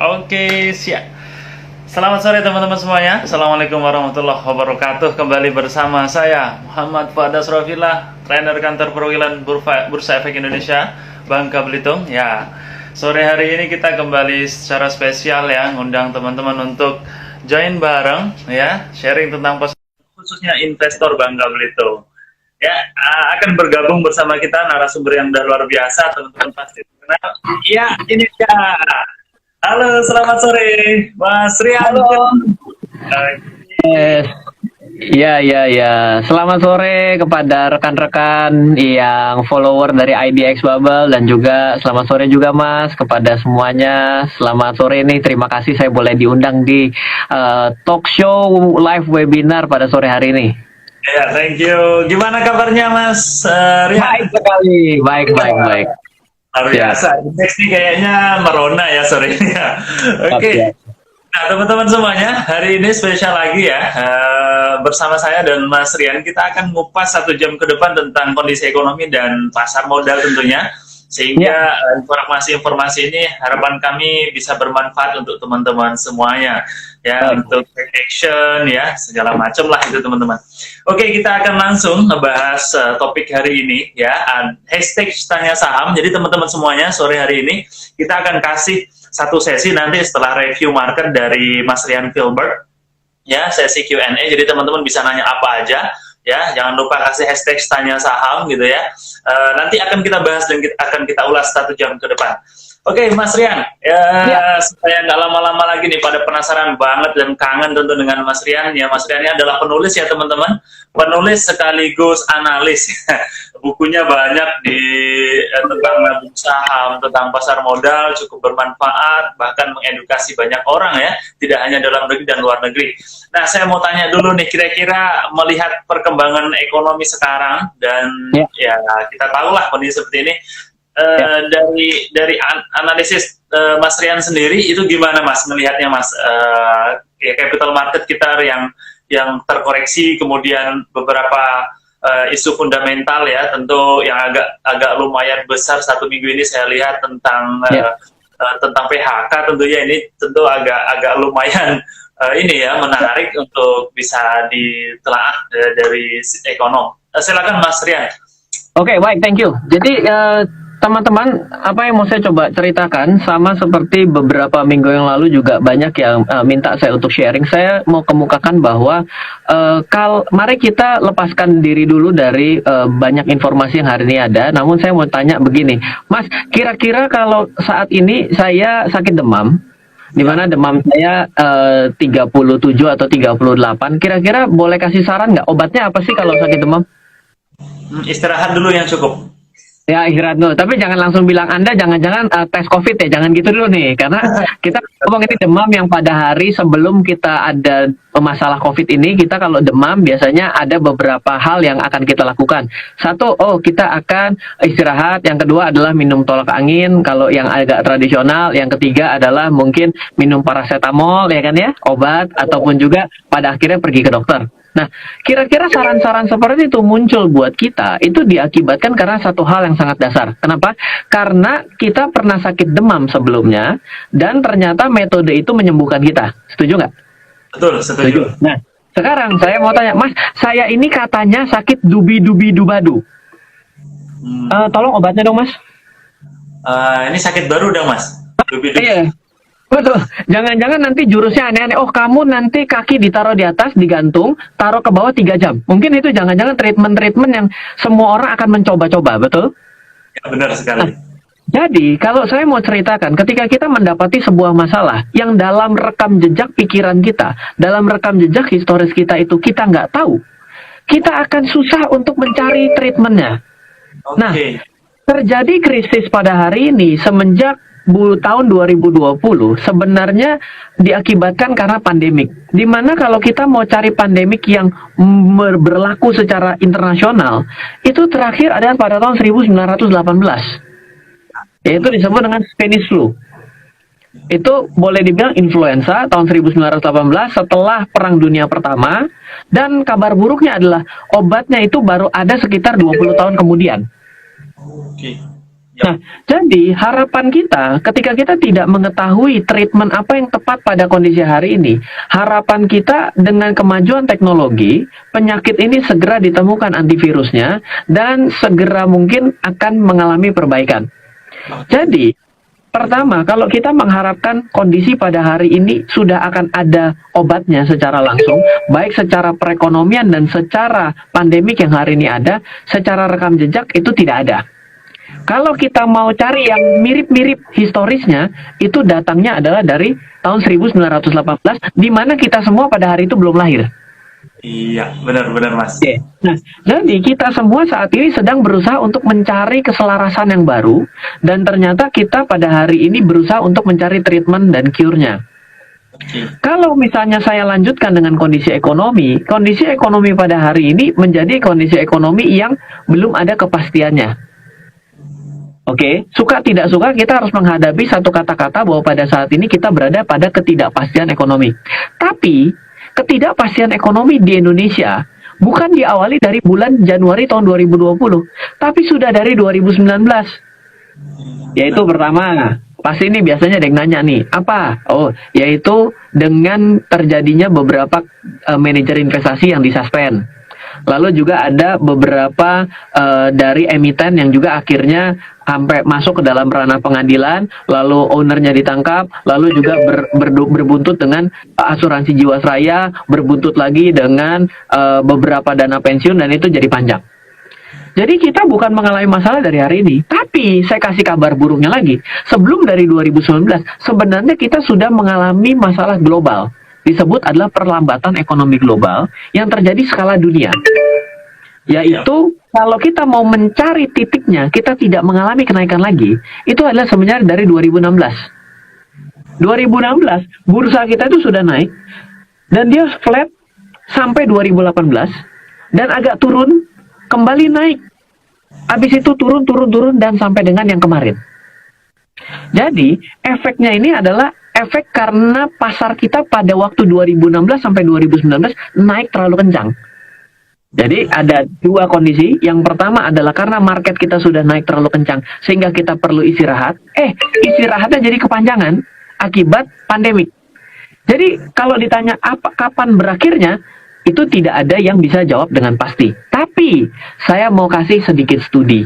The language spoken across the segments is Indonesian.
Oke, siap. Selamat sore teman-teman semuanya. Assalamualaikum warahmatullahi wabarakatuh. Kembali bersama saya Muhammad Fuad Asrofillah, trainer kantor perwakilan Bursa Efek Indonesia, Bangka Belitung. Ya, sore hari ini kita kembali secara spesial ya, ngundang teman-teman untuk join bareng ya, sharing tentang khususnya investor Bangka Belitung. Ya, akan bergabung bersama kita narasumber yang udah luar biasa, teman-teman pasti kenal. Ya, ini dia. Halo, selamat sore, Mas Rian. Halo. Ya. Selamat sore kepada rekan-rekan yang follower dari IDX Bubble dan juga selamat sore juga Mas kepada semuanya. Selamat sore nih, terima kasih saya boleh diundang di talk show live webinar pada sore hari ini. Ya, thank you. Gimana kabarnya Mas Rian? Baik sekali, baik. Luar biasa. Next nih kayaknya merona ya sore ini ya. Oke. Nah teman-teman semuanya, hari ini spesial lagi ya. Bersama saya dan Mas Rian kita akan ngupas 1 jam ke depan tentang kondisi ekonomi dan pasar modal tentunya. Sehingga informasi-informasi ini harapan kami bisa bermanfaat untuk teman-teman semuanya ya, untuk take action ya, segala macam lah itu teman-teman. Oke, kita akan langsung ngebahas topik hari ini ya, hashtag tanya saham. Jadi teman-teman semuanya sore hari ini kita akan kasih satu sesi nanti setelah review market dari Mas Rian Filbert ya, sesi Q&A. Jadi teman-teman bisa nanya apa aja ya, jangan lupa kasih hashtag tanya saham gitu ya. Nanti akan kita bahas dan akan kita ulas 1 jam ke depan. Oke, Mas Rian, supaya nggak lama-lama lagi nih, pada penasaran banget dan kangen tentu dengan Mas Rian. Ya, Mas Rian ini adalah penulis ya teman-teman, penulis sekaligus analis. Bukunya banyak tentang nabung saham, tentang pasar modal, cukup bermanfaat, bahkan mengedukasi banyak orang ya, tidak hanya dalam negeri dan luar negeri. Nah, saya mau tanya dulu nih, kira-kira melihat perkembangan ekonomi sekarang dan ya kita tahulah kondisi seperti ini. Dari analisis Mas Rian sendiri itu gimana Mas melihatnya Mas, ya capital market kita yang terkoreksi, kemudian beberapa isu fundamental ya, tentu yang agak lumayan besar 1 minggu ini saya lihat tentang PHK, tentunya ini tentu agak lumayan ini ya, menarik untuk bisa ditelaah dari ekonom. Silakan Mas Rian. Oke, baik, thank you. Jadi teman-teman, apa yang mau saya coba ceritakan sama seperti beberapa minggu yang lalu juga banyak yang minta saya untuk sharing. Saya mau kemukakan bahwa mari kita lepaskan diri dulu dari banyak informasi yang hari ini ada. Namun saya mau tanya begini, Mas, kira-kira kalau saat ini saya sakit demam, di mana demam saya 37 atau 38, kira-kira boleh kasih saran nggak? Obatnya apa sih kalau sakit demam? Istirahat dulu yang cukup. Ya, istirahat dulu. Tapi jangan langsung bilang Anda jangan-jangan tes COVID ya. Jangan gitu dulu nih. Karena kita ngomong ini demam yang pada hari sebelum kita ada masalah COVID ini, kita kalau demam biasanya ada beberapa hal yang akan kita lakukan. Satu, kita akan istirahat. Yang kedua adalah minum tolak angin. Kalau yang agak tradisional. Yang ketiga adalah mungkin minum paracetamol, ya kan ya, obat. Ataupun juga pada akhirnya pergi ke dokter. Nah, kira-kira saran-saran seperti itu muncul buat kita, itu diakibatkan karena satu hal yang sangat dasar. Kenapa? Karena kita pernah sakit demam sebelumnya, dan ternyata metode itu menyembuhkan kita. Setuju nggak? Betul, setuju. Nah, sekarang saya mau tanya, Mas, saya ini katanya sakit dubi-dubi-dubadu. Tolong obatnya dong, Mas. Ini sakit baru dong, Mas. Dubi-dubi. Iya. Betul, jangan-jangan nanti jurusnya aneh-aneh. Oh, kamu nanti kaki ditaruh di atas, digantung, taruh ke bawah 3 jam. Mungkin itu jangan-jangan treatment-treatment yang semua orang akan mencoba-coba, betul? Ya, benar sekali. Nah, jadi, kalau saya mau ceritakan, ketika kita mendapati sebuah masalah yang dalam rekam jejak pikiran kita, dalam rekam jejak historis kita itu kita nggak tahu, kita akan susah untuk mencari treatmentnya. Nah, terjadi krisis pada hari ini semenjak tahun 2020 sebenarnya diakibatkan karena pandemik. Dimana kalau kita mau cari pandemik yang berlaku secara internasional, itu terakhir adalah pada tahun 1918. Yaitu disebut dengan Spanish flu. Itu boleh dibilang influenza tahun 1918 setelah Perang Dunia Pertama, dan kabar buruknya adalah obatnya itu baru ada sekitar 20 tahun kemudian. Nah, jadi harapan kita ketika kita tidak mengetahui treatment apa yang tepat pada kondisi hari ini, harapan kita dengan kemajuan teknologi, penyakit ini segera ditemukan antivirusnya dan segera mungkin akan mengalami perbaikan. Jadi, pertama, kalau kita mengharapkan kondisi pada hari ini sudah akan ada obatnya secara langsung, baik secara perekonomian dan secara pandemik yang hari ini ada, secara rekam jejak itu tidak ada. Kalau kita mau cari yang mirip-mirip historisnya, itu datangnya adalah dari tahun 1918, di mana kita semua pada hari itu belum lahir. Iya, benar-benar Mas. Oke. Nah, jadi kita semua saat ini sedang berusaha untuk mencari keselarasan yang baru, dan ternyata kita pada hari ini berusaha untuk mencari treatment dan cure-nya. Kalau misalnya saya lanjutkan dengan kondisi ekonomi pada hari ini menjadi kondisi ekonomi yang belum ada kepastiannya. Oke, suka tidak suka kita harus menghadapi satu kata-kata bahwa pada saat ini kita berada pada ketidakpastian ekonomi. Tapi, ketidakpastian ekonomi di Indonesia bukan diawali dari bulan Januari tahun 2020, tapi sudah dari 2019. Yaitu pertama, pasti ini biasanya ada yang nanya nih, apa? Oh, yaitu dengan terjadinya beberapa manajer investasi yang disuspend. Lalu juga ada beberapa dari emiten yang juga akhirnya sampai masuk ke dalam ranah pengadilan, lalu ownernya ditangkap, lalu juga berbuntut dengan asuransi Jiwasraya, berbuntut lagi dengan beberapa dana pensiun, dan itu jadi panjang. Jadi kita bukan mengalami masalah dari hari ini, tapi saya kasih kabar buruknya lagi. Sebelum dari 2019, sebenarnya kita sudah mengalami masalah global. Disebut adalah perlambatan ekonomi global yang terjadi skala dunia. Yaitu kalau kita mau mencari titiknya, kita tidak mengalami kenaikan lagi, itu adalah sebenarnya dari 2016. 2016, bursa kita itu sudah naik, dan dia flat sampai 2018, dan agak turun, kembali naik. Habis itu turun, dan sampai dengan yang kemarin. Jadi, efeknya ini adalah efek karena pasar kita pada waktu 2016 sampai 2019 naik terlalu kencang. Jadi ada dua kondisi. Yang pertama adalah karena market kita sudah naik terlalu kencang sehingga kita perlu istirahat. Istirahatnya jadi kepanjangan akibat pandemik. Jadi kalau ditanya kapan berakhirnya, itu tidak ada yang bisa jawab dengan pasti. Tapi saya mau kasih sedikit studi.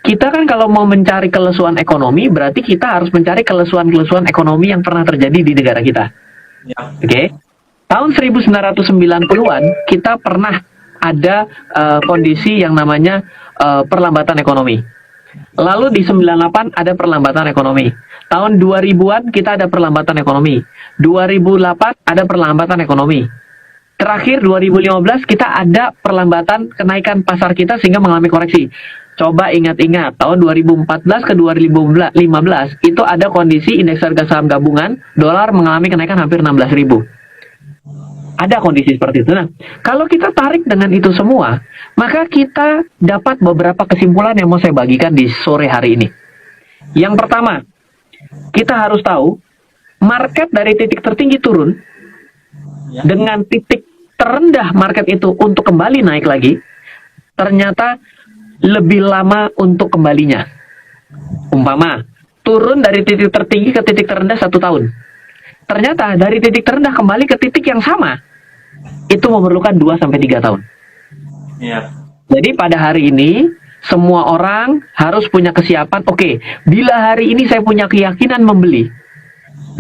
Kita kan kalau mau mencari kelesuan ekonomi, berarti kita harus mencari kelesuan-kelesuan ekonomi yang pernah terjadi di negara kita. Oke? Tahun 1990-an kita pernah ada kondisi yang namanya perlambatan ekonomi. Lalu di 98 ada perlambatan ekonomi. Tahun 2000-an kita ada perlambatan ekonomi. 2008 ada perlambatan ekonomi. Terakhir 2015 kita ada perlambatan kenaikan pasar kita sehingga mengalami koreksi. Coba ingat-ingat, tahun 2014 ke 2015 itu ada kondisi indeks harga saham gabungan dolar mengalami kenaikan hampir 16.000. Ada kondisi seperti itu. Nah, kalau kita tarik dengan itu semua, maka kita dapat beberapa kesimpulan yang mau saya bagikan di sore hari ini. Yang pertama, kita harus tahu market dari titik tertinggi turun dengan titik terendah market itu untuk kembali naik lagi, ternyata lebih lama untuk kembalinya. Umpama, turun dari titik tertinggi ke titik terendah 1 tahun. Ternyata dari titik terendah kembali ke titik yang sama, itu memerlukan 2-3 tahun. Jadi pada hari ini, semua orang harus punya kesiapan, oke, bila hari ini saya punya keyakinan membeli,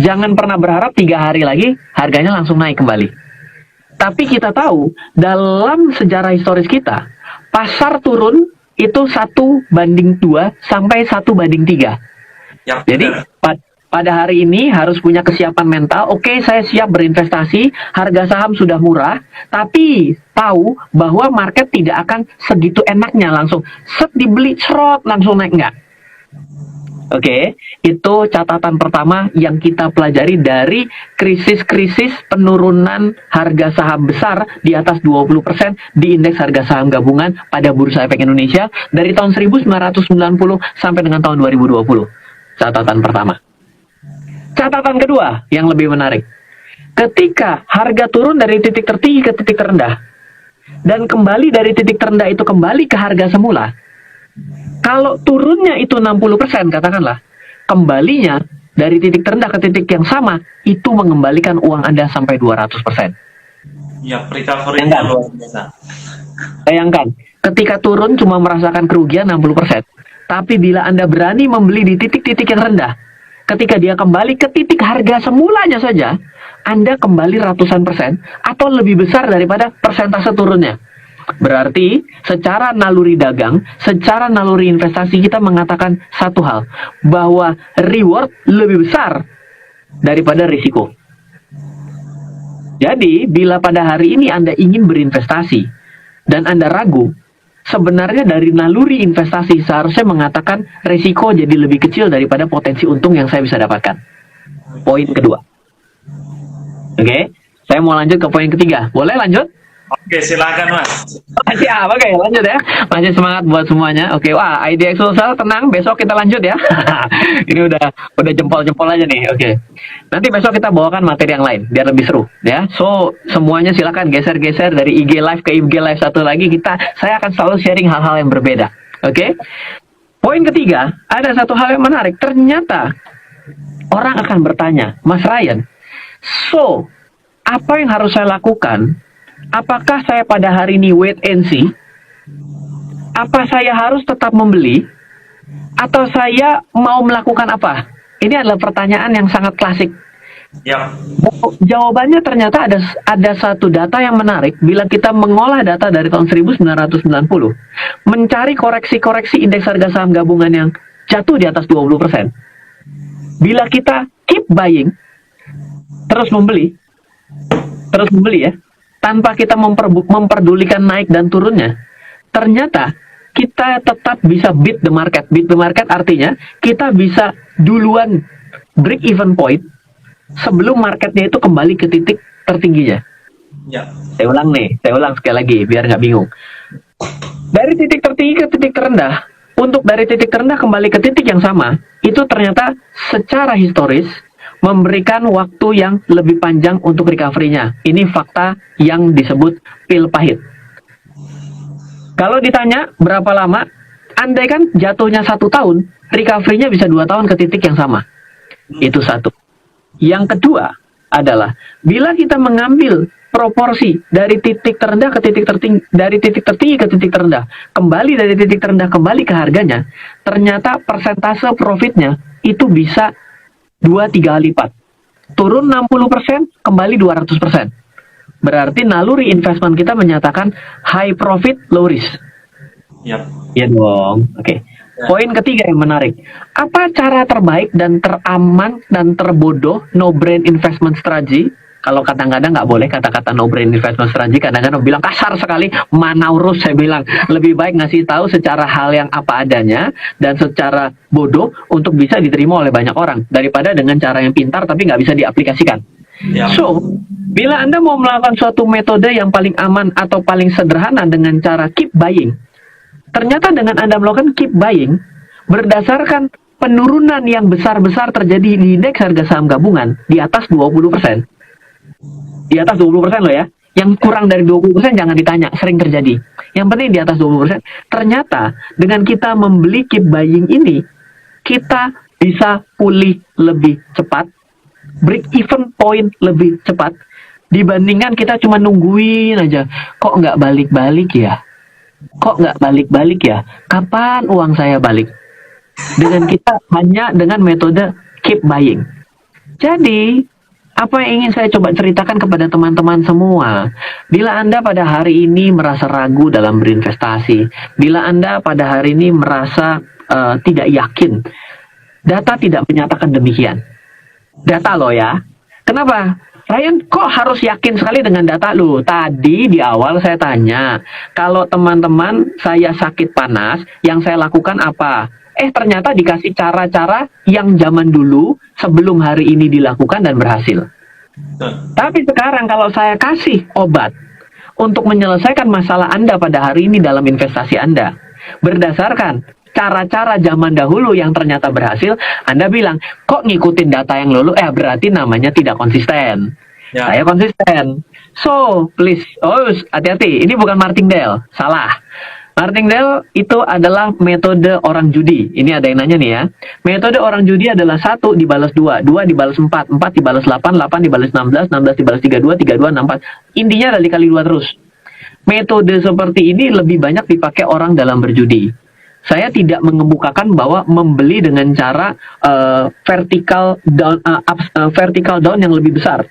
jangan pernah berharap 3 hari lagi harganya langsung naik kembali. Tapi kita tahu, dalam sejarah historis kita, pasar turun itu 1:2 sampai 1:3. Jadi pada hari ini harus punya kesiapan mental. Oke, saya siap berinvestasi, harga saham sudah murah, tapi tahu bahwa market tidak akan segitu enaknya langsung set dibeli serot langsung naik, enggak. Oke, itu catatan pertama yang kita pelajari dari krisis-krisis penurunan harga saham besar di atas 20% di indeks harga saham gabungan pada Bursa Efek Indonesia dari tahun 1990 sampai dengan tahun 2020. Catatan pertama. Catatan kedua yang lebih menarik. Ketika harga turun dari titik tertinggi ke titik terendah dan kembali dari titik terendah itu kembali ke harga semula, Kalau turunnya itu 60%, katakanlah, kembalinya dari titik terendah ke titik yang sama, itu mengembalikan uang Anda sampai 200%. Ya, recovery-nya luar biasa. Bayangkan, ketika turun cuma merasakan kerugian 60%. Tapi bila Anda berani membeli di titik-titik yang rendah, ketika dia kembali ke titik harga semulanya saja, Anda kembali ratusan persen atau lebih besar daripada persentase turunnya. Berarti secara naluri dagang, secara naluri investasi kita mengatakan satu hal, bahwa reward lebih besar daripada risiko. Jadi, bila pada hari ini Anda ingin berinvestasi dan Anda ragu, sebenarnya dari naluri investasi seharusnya mengatakan risiko jadi lebih kecil daripada potensi untung yang saya bisa dapatkan. Poin kedua. Oke, saya mau lanjut ke poin ketiga. Boleh lanjut? Oke, silakan Mas. Siap, oke, lanjut ya. Masih semangat buat semuanya. Oke, wah, IDX Sulsel, tenang, besok kita lanjut ya. Ini udah jempol-jempol aja nih. Oke. Nanti besok kita bawakan materi yang lain biar lebih seru ya. So, semuanya silakan geser-geser dari IG Live ke IG Live satu lagi, saya akan selalu sharing hal-hal yang berbeda. Oke. Poin ketiga, ada satu hal yang menarik. Ternyata orang akan bertanya, Mas Ryan, so, apa yang harus saya lakukan? Apakah saya pada hari ini wait and see? Apa saya harus tetap membeli? Atau saya mau melakukan apa? Ini adalah pertanyaan yang sangat klasik. Ya. Jawabannya ternyata ada satu data yang menarik. Bila kita mengolah data dari tahun 1990, mencari koreksi-koreksi indeks harga saham gabungan yang jatuh di atas 20%. Bila kita keep buying, terus membeli ya, tanpa kita memperdulikan naik dan turunnya, ternyata kita tetap bisa beat the market. Beat the market artinya kita bisa duluan break even point sebelum marketnya itu kembali ke titik tertingginya. Ya. Saya ulang sekali lagi biar nggak bingung. Dari titik tertinggi ke titik terendah, untuk dari titik terendah kembali ke titik yang sama, itu ternyata secara historis memberikan waktu yang lebih panjang untuk recovery-nya. Ini fakta yang disebut pil pahit. Kalau ditanya berapa lama, andai kan jatuhnya 1 tahun, recovery-nya bisa 2 tahun ke titik yang sama. Itu satu. Yang kedua adalah, bila kita mengambil proporsi dari titik terendah ke titik tertinggi, dari titik tertinggi ke titik terendah, kembali dari titik terendah kembali ke harganya, ternyata persentase profitnya itu bisa 2-3 kali lipat. Turun 60%, kembali 200%. Berarti naluri investment kita menyatakan high profit, low risk. Yap. Iya dong. Oke. Poin ketiga yang menarik. Apa cara terbaik dan teraman dan terbodoh no-brain investment strategy? Kalau kadang-kadang nggak boleh kata-kata no-brain investment strategy, kadang-kadang bilang kasar sekali, mana urus, saya bilang. Lebih baik ngasih tahu secara hal yang apa adanya dan secara bodoh untuk bisa diterima oleh banyak orang, daripada dengan cara yang pintar tapi nggak bisa diaplikasikan. Ya. So, bila Anda mau melakukan suatu metode yang paling aman atau paling sederhana dengan cara keep buying, ternyata dengan Anda melakukan keep buying, berdasarkan penurunan yang besar-besar terjadi di indeks harga saham gabungan di atas 20%. Di atas 20% loh ya. Yang kurang dari 20% jangan ditanya, sering terjadi. Yang penting di atas 20%. Ternyata dengan kita membeli keep buying ini, kita bisa pulih lebih cepat, break even point lebih cepat, dibandingkan kita cuma nungguin aja. Kok nggak balik-balik ya? Kok nggak balik-balik ya? Kapan uang saya balik? Dengan kita hanya dengan metode keep buying. Jadi, apa yang ingin saya coba ceritakan kepada teman-teman semua, bila Anda pada hari ini merasa ragu dalam berinvestasi, bila Anda pada hari ini merasa tidak yakin, data tidak menyatakan demikian. Data loh ya. Kenapa? Ryan, kok harus yakin sekali dengan data lu? Tadi di awal saya tanya, kalau teman-teman saya sakit panas, yang saya lakukan apa? Ternyata dikasih cara-cara yang zaman dulu sebelum hari ini dilakukan dan berhasil. Tapi sekarang kalau saya kasih obat untuk menyelesaikan masalah Anda pada hari ini dalam investasi Anda, berdasarkan cara-cara zaman dahulu yang ternyata berhasil, Anda bilang, kok ngikutin data yang dulu? Berarti namanya tidak konsisten. Ya. Saya konsisten. So, please, hati-hati. Ini bukan martingale. Salah. Martingale itu adalah metode orang judi. Ini ada yang nanya nih ya. Metode orang judi adalah 1 dibalas 2, 2 dibalas 4, 4 dibalas 8, 8 dibalas 16, 16 dibalas 32, 32, 64. Intinya adalah dikali 2 terus. Metode seperti ini lebih banyak dipakai orang dalam berjudi. Saya tidak mengemukakan bahwa membeli dengan cara vertical down yang lebih besar.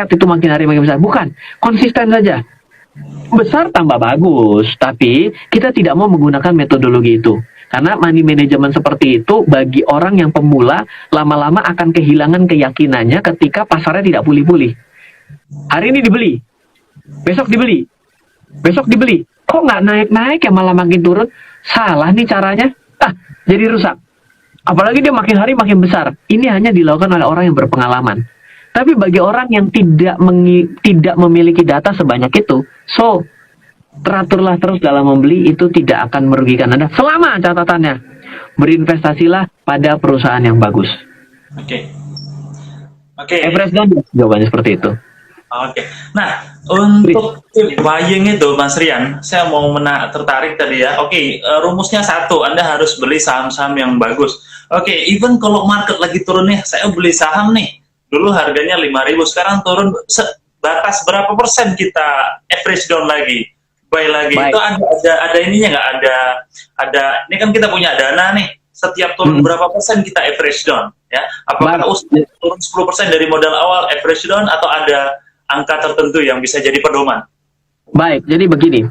Itu makin hari makin besar. Bukan, konsisten saja. Besar tambah bagus, tapi kita tidak mau menggunakan metodologi itu. Karena money management seperti itu bagi orang yang pemula lama-lama akan kehilangan keyakinannya ketika pasarnya tidak pulih-pulih. Hari ini dibeli, besok dibeli, besok dibeli. Kok nggak naik-naik ya malah makin turun? Salah nih caranya. Jadi rusak. Apalagi dia makin hari makin besar. Ini hanya dilakukan oleh orang yang berpengalaman. Tapi bagi orang yang tidak memiliki data sebanyak itu, so teraturlah terus dalam membeli, itu tidak akan merugikan Anda. Selama catatannya, berinvestasilah pada perusahaan yang bagus. Oke. Average down, jawabannya seperti itu. Oke. Nah, untuk buying itu, Mas Rian, saya mau tertarik tadi ya. Oke, rumusnya satu, Anda harus beli saham-saham yang bagus. Oke, even kalau market lagi turun nih, saya beli saham nih. Dulu harganya 5.000, sekarang turun batas berapa persen kita average down lagi, buy lagi. Baik. Itu ada ininya nggak? Ada. Ini kan kita punya dana nih. Setiap turun berapa persen kita average down, ya? Apakah turun 10% dari modal awal average down atau ada angka tertentu yang bisa jadi pedoman? Baik, jadi begini.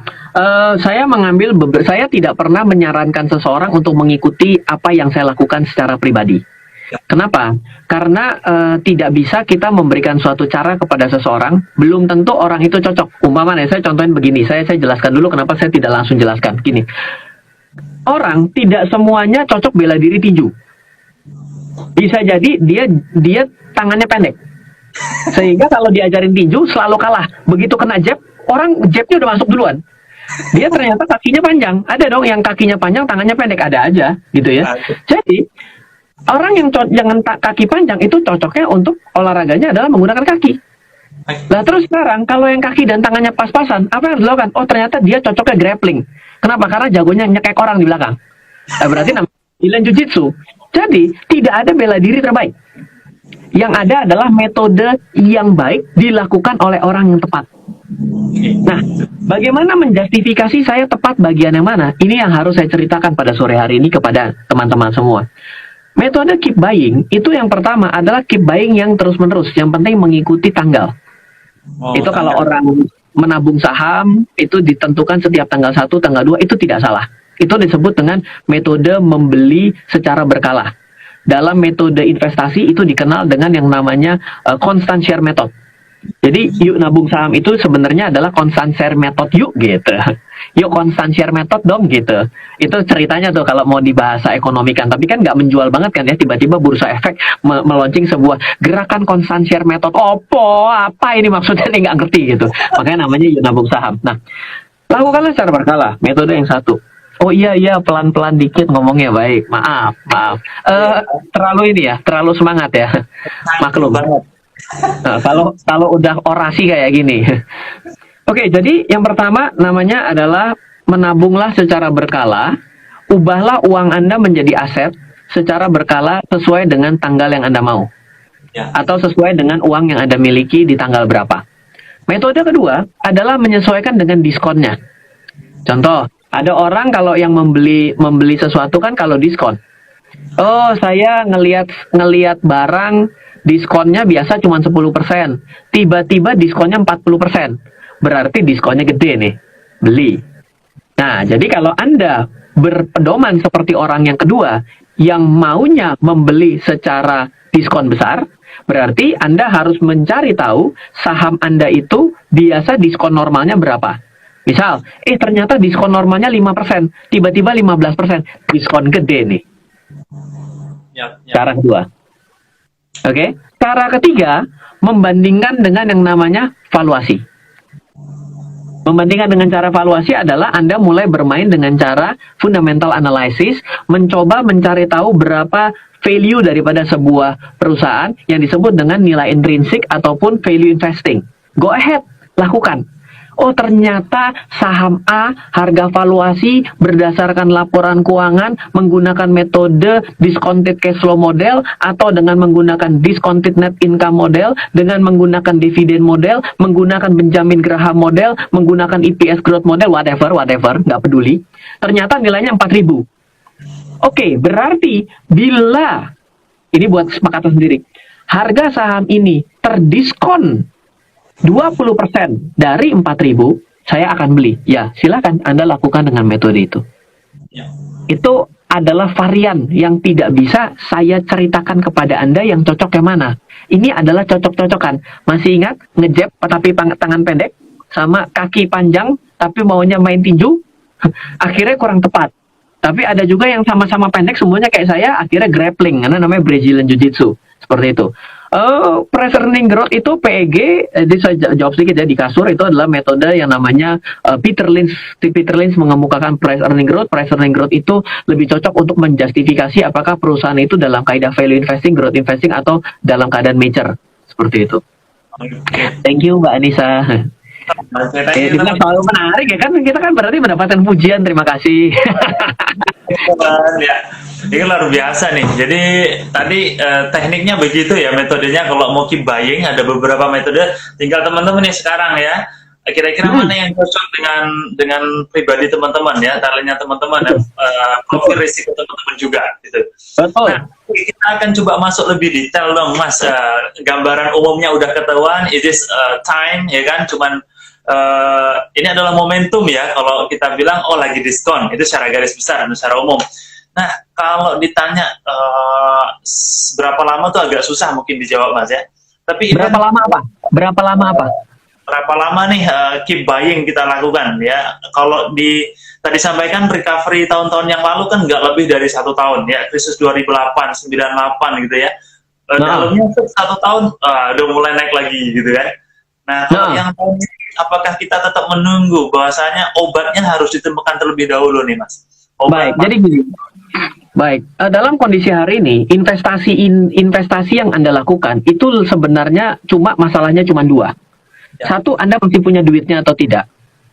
Saya tidak pernah menyarankan seseorang untuk mengikuti apa yang saya lakukan secara pribadi. Kenapa? Karena tidak bisa kita memberikan suatu cara kepada seseorang, belum tentu orang itu cocok. Umpamanya, saya contohin begini, saya jelaskan dulu kenapa saya tidak langsung jelaskan. Gini, orang tidak semuanya cocok bela diri tinju. Bisa jadi dia tangannya pendek, sehingga kalau diajarin tinju selalu kalah. Begitu kena jab, orang jabnya udah masuk duluan. Dia ternyata kakinya panjang. Ada dong yang kakinya panjang, tangannya pendek, ada aja, gitu ya. Jadi orang yang kaki panjang itu cocoknya untuk olahraganya adalah menggunakan kaki. Nah terus sekarang kalau yang kaki dan tangannya pas-pasan, apa yang dilakukan? Oh ternyata dia cocoknya grappling. Kenapa? Karena jagonya nyekek orang di belakang. Nah, berarti namanya jiu-jitsu. Jadi tidak ada bela diri terbaik. Yang ada adalah metode yang baik dilakukan oleh orang yang tepat. Nah, bagaimana menjustifikasi saya tepat bagian yang mana? Ini yang harus saya ceritakan pada sore hari ini kepada teman-teman semua. Metode keep buying itu yang pertama adalah keep buying yang terus-menerus. Yang penting mengikuti tanggal. Itu kalau orang menabung saham itu ditentukan setiap tanggal 1, tanggal 2, itu tidak salah. Itu disebut dengan metode membeli secara berkala. Dalam metode investasi itu dikenal dengan yang namanya constant share method. Jadi yuk nabung saham itu sebenarnya adalah constant share method yuk gitu. Yuk constant share method dong gitu. Itu ceritanya tuh kalau mau dibahasa ekonomi kan. Tapi kan nggak menjual banget kan ya. Tiba-tiba Bursa Efek meluncing sebuah gerakan constant share method. Apa ini maksudnya nih, nggak ngerti gitu. Makanya namanya yuk nabung saham. Nah, lakukanlah secara berkala. Metode yang satu. Oh iya pelan-pelan dikit ngomongnya, baik. Maaf. Terlalu terlalu semangat ya. Maklum banget. Nah, kalau udah orasi kayak gini. Oke, jadi yang pertama namanya adalah menabunglah secara berkala. Ubahlah uang Anda menjadi aset secara berkala sesuai dengan tanggal yang Anda mau. Atau sesuai dengan uang yang Anda miliki di tanggal berapa. Metode kedua adalah menyesuaikan dengan diskonnya. Contoh, ada orang kalau yang membeli sesuatu kan kalau diskon. Oh, saya ngelihat barang diskonnya biasa cuma 10%. Tiba-tiba diskonnya 40%. Berarti diskonnya gede nih. Beli. Nah, jadi kalau Anda berpedoman seperti orang yang kedua, yang maunya membeli secara diskon besar, berarti Anda harus mencari tahu saham Anda itu biasa diskon normalnya berapa. Misal, ternyata diskon normalnya 5%, tiba-tiba 15%. Diskon gede nih. Cara kedua. Oke, cara ketiga, membandingkan dengan yang namanya valuasi. Membandingkan dengan cara valuasi adalah Anda mulai bermain dengan cara fundamental analysis, mencoba mencari tahu berapa value daripada sebuah perusahaan yang disebut dengan nilai intrinsik ataupun value investing. Go ahead, lakukan. Oh ternyata saham A harga valuasi berdasarkan laporan keuangan menggunakan metode discounted cash flow model atau dengan menggunakan discounted net income model, dengan menggunakan dividen model, menggunakan Benjamin Graham model, menggunakan EPS growth model, whatever, nggak peduli. Ternyata nilainya 4.000. Oke, berarti bila, ini buat kesepakatan sendiri, harga saham ini terdiskon 20% dari 4.000, saya akan beli. Ya, silakan Anda lakukan dengan metode itu. Ya. Itu adalah varian yang tidak bisa saya ceritakan kepada Anda yang cocok yang mana. Ini adalah cocok-cocokan. Masih ingat ngejab tapi tangan pendek sama kaki panjang tapi maunya main tinju? Akhirnya kurang tepat. Tapi ada juga yang sama-sama pendek semuanya kayak saya, akhirnya grappling karena namanya Brazilian Jiu-Jitsu. Seperti itu. Price earning growth itu PEG, saya jawab sedikit ya, di kasur itu adalah metode yang namanya Peter Lynch. Peter Lynch mengemukakan price earning growth. Price earning growth itu lebih cocok untuk menjustifikasi apakah perusahaan itu dalam kaidah value investing, growth investing, atau dalam keadaan mature. Seperti itu. Thank you Mbak Anissa. Kita selalu menarik ya kan, kita kan berarti mendapatkan pujian, terima kasih. Ya, ini luar biasa nih. Jadi tadi tekniknya begitu ya, metodenya. Kalau mau keep buying ada beberapa metode. Tinggal teman-teman nih sekarang ya, kira-kira mana yang cocok dengan pribadi teman-teman ya, talentnya teman-teman dan profil risiko teman-teman juga gitu. Betul. Nah, kita akan coba masuk lebih detail dong, Mas. Gambaran umumnya udah ketahuan, it is time ya kan, cuman ini adalah momentum ya. Kalau kita bilang oh lagi diskon, itu secara garis besar dan secara umum. Nah, kalau ditanya berapa lama tuh agak susah mungkin dijawab Mas ya. Tapi berapa lama apa? Berapa lama apa? Berapa lama nih keep buying kita lakukan ya? Kalau tadi sampaikan recovery tahun-tahun yang lalu kan nggak lebih dari 1 tahun ya, krisis 2008, 98 gitu ya. Dalamnya 1 tahun udah mulai naik lagi gitu kan. Nah, kalau yang tahun ini, apakah kita tetap menunggu bahwasanya obatnya harus ditemukan terlebih dahulu nih Mas? Baik, jadi gini. Baik, dalam kondisi hari ini investasi yang Anda lakukan itu sebenarnya masalahnya cuma 2. Ya. 1, Anda masih punya duitnya atau tidak?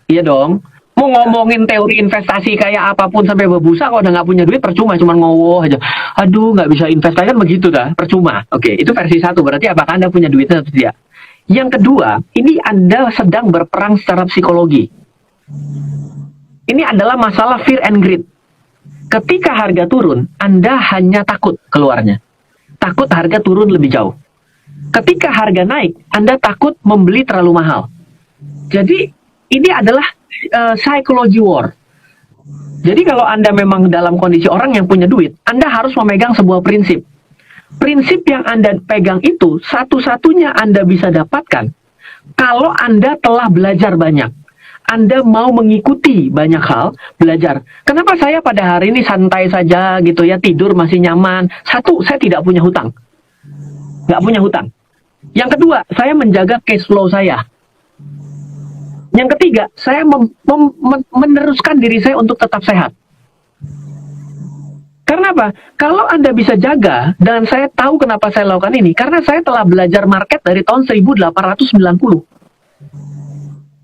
Iya dong. Mau ngomongin teori investasi kayak apapun sampai berbusa, kalau udah nggak punya duit percuma, cuma ngowoh aja. Aduh, nggak bisa investasi kan begitu dah, percuma. Oke, itu versi 1. Berarti apakah Anda punya duitnya atau tidak? Yang kedua, ini Anda sedang berperang secara psikologi. Ini adalah masalah fear and greed. Ketika harga turun, Anda hanya takut keluarnya. Takut harga turun lebih jauh. Ketika harga naik, Anda takut membeli terlalu mahal. Jadi, ini adalah psychology war. Jadi, kalau Anda memang dalam kondisi orang yang punya duit, Anda harus memegang sebuah prinsip. Prinsip yang Anda pegang itu satu-satunya Anda bisa dapatkan kalau Anda telah belajar banyak. Anda mau mengikuti banyak hal, belajar. Kenapa saya pada hari ini santai saja gitu ya, tidur masih nyaman? 1, saya tidak punya hutang. Nggak punya hutang. Yang kedua, saya menjaga cash flow saya. Yang ketiga, saya meneruskan diri saya untuk tetap sehat. Karena apa? Kalau Anda bisa jaga, dan saya tahu kenapa saya lakukan ini, karena saya telah belajar market dari tahun 1890.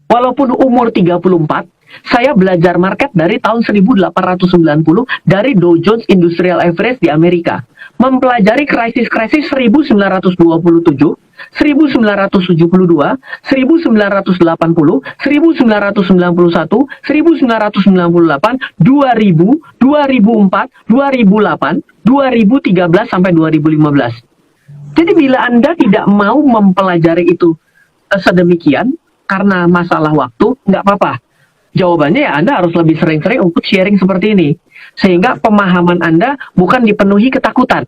Walaupun umur 34, saya belajar market dari tahun 1890 dari Dow Jones Industrial Average di Amerika. Mempelajari krisis-krisis 1927, 1972, 1980, 1991, 1998, 2000, 2004, 2008, 2013 sampai 2015. Jadi bila Anda tidak mau mempelajari itu sedemikian karena masalah waktu, nggak apa-apa. Jawabannya ya Anda harus lebih sering-sering untuk sharing seperti ini. Sehingga pemahaman Anda bukan dipenuhi ketakutan.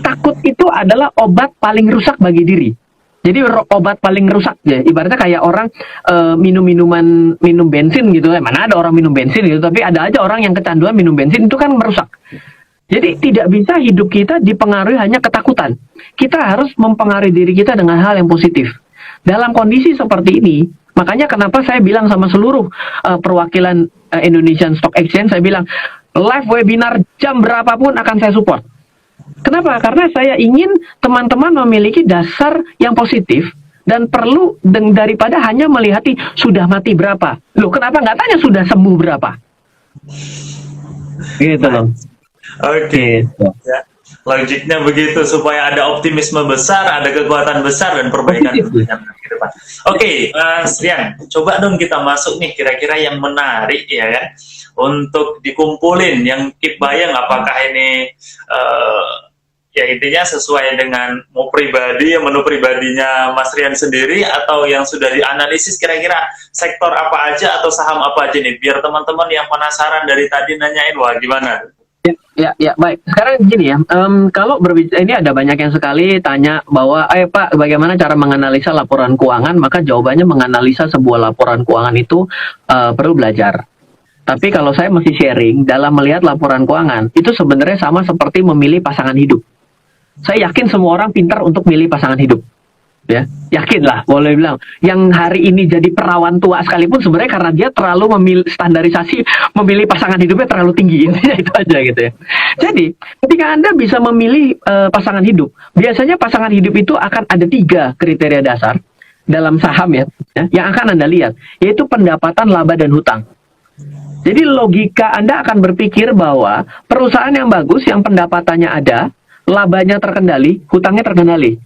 Takut itu adalah obat paling rusak bagi diri. Jadi obat paling rusak ya. Ibaratnya kayak orang minum bensin gitu. Mana ada orang minum bensin gitu. Tapi ada aja orang yang kecanduan minum bensin, itu kan merusak. Jadi tidak bisa hidup kita dipengaruhi hanya ketakutan. Kita harus mempengaruhi diri kita dengan hal yang positif. Dalam kondisi seperti ini, makanya kenapa saya bilang sama seluruh perwakilan Indonesian Stock Exchange, saya bilang live webinar jam berapapun akan saya support. Kenapa? Karena saya ingin teman-teman memiliki dasar yang positif dan perlu daripada hanya melihati sudah mati berapa. Loh, kenapa nggak tanya sudah sembuh berapa? Gitu loh. Oke. Ya. Logiknya begitu, supaya ada optimisme besar, ada kekuatan besar, dan perbaikan ke depan. Oke, Mas Rian, coba dong kita masuk nih kira-kira yang menarik ya kan, untuk dikumpulin, yang keep bayang apakah ini ya intinya sesuai dengan menu pribadinya Mas Rian sendiri, atau yang sudah dianalisis kira-kira sektor apa aja atau saham apa aja nih, biar teman-teman yang penasaran dari tadi nanyain, wah gimana? Ya, baik. Sekarang gini ya, kalau berbicara ini ada banyak yang sekali tanya bahwa, Pak, bagaimana cara menganalisa laporan keuangan? Maka jawabannya menganalisa sebuah laporan keuangan itu perlu belajar. Tapi kalau saya mesti sharing dalam melihat laporan keuangan, itu sebenarnya sama seperti memilih pasangan hidup. Saya yakin semua orang pintar untuk milih pasangan hidup. Ya, yakin lah, boleh bilang. Yang hari ini jadi perawan tua sekalipun sebenarnya karena dia terlalu standarisasi memilih pasangan hidupnya terlalu tinggi. Intinya itu aja gitu ya. Jadi, ketika Anda bisa memilih pasangan hidup, biasanya pasangan hidup itu akan ada 3 kriteria dasar dalam saham ya, yang akan Anda lihat, yaitu pendapatan, laba, dan hutang. Jadi logika Anda akan berpikir bahwa perusahaan yang bagus, yang pendapatannya ada, labanya terkendali, hutangnya terkendali.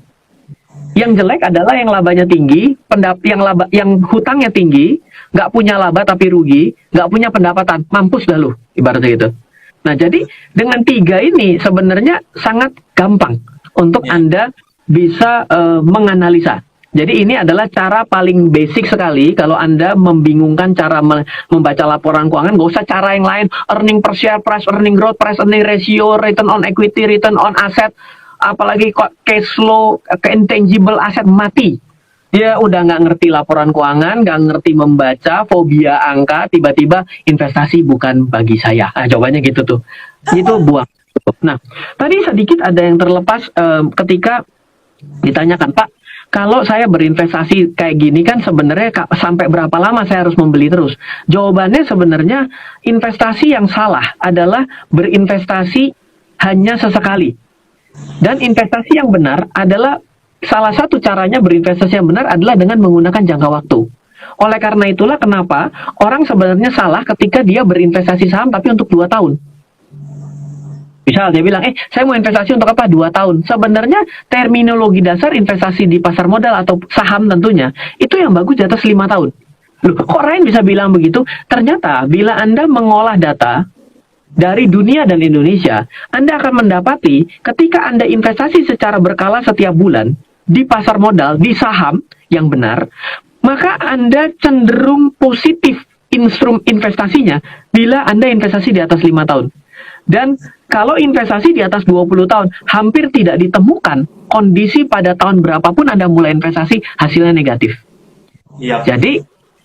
Yang jelek adalah yang labanya tinggi, yang hutangnya tinggi, nggak punya laba tapi rugi, nggak punya pendapatan, mampus dah lu, ibaratnya gitu. Nah, jadi dengan 3 ini sebenarnya sangat gampang untuk Anda bisa menganalisa. Jadi ini adalah cara paling basic sekali kalau Anda membingungkan cara membaca laporan keuangan. Nggak usah cara yang lain, earning per share price, earning growth price, earning ratio, return on equity, return on asset, apalagi cash flow, ke intangible aset, mati. Dia udah nggak ngerti laporan keuangan, nggak ngerti membaca, fobia angka, tiba-tiba investasi bukan bagi saya. Nah, jawabannya gitu tuh. Itu buang. Nah, tadi sedikit ada yang terlepas ketika ditanyakan, Pak, kalau saya berinvestasi kayak gini kan sebenarnya sampai berapa lama saya harus membeli terus? Jawabannya sebenarnya investasi yang salah adalah berinvestasi hanya sesekali. Dan investasi yang benar adalah, salah satu caranya berinvestasi yang benar adalah dengan menggunakan jangka waktu. Oleh karena itulah kenapa orang sebenarnya salah ketika dia berinvestasi saham tapi untuk 2 tahun. Misal dia bilang, saya mau investasi untuk apa? 2 tahun. Sebenarnya terminologi dasar investasi di pasar modal atau saham tentunya, itu yang bagus di atas 5 tahun. Loh, kok Ryan bisa bilang begitu? Ternyata bila Anda mengolah data dari dunia dan Indonesia, Anda akan mendapati ketika Anda investasi secara berkala setiap bulan di pasar modal, di saham yang benar, maka Anda cenderung positif instrumen investasinya bila Anda investasi di atas 5 tahun. Dan kalau investasi di atas 20 tahun, hampir tidak ditemukan kondisi pada tahun berapapun Anda mulai investasi, hasilnya negatif. Iya.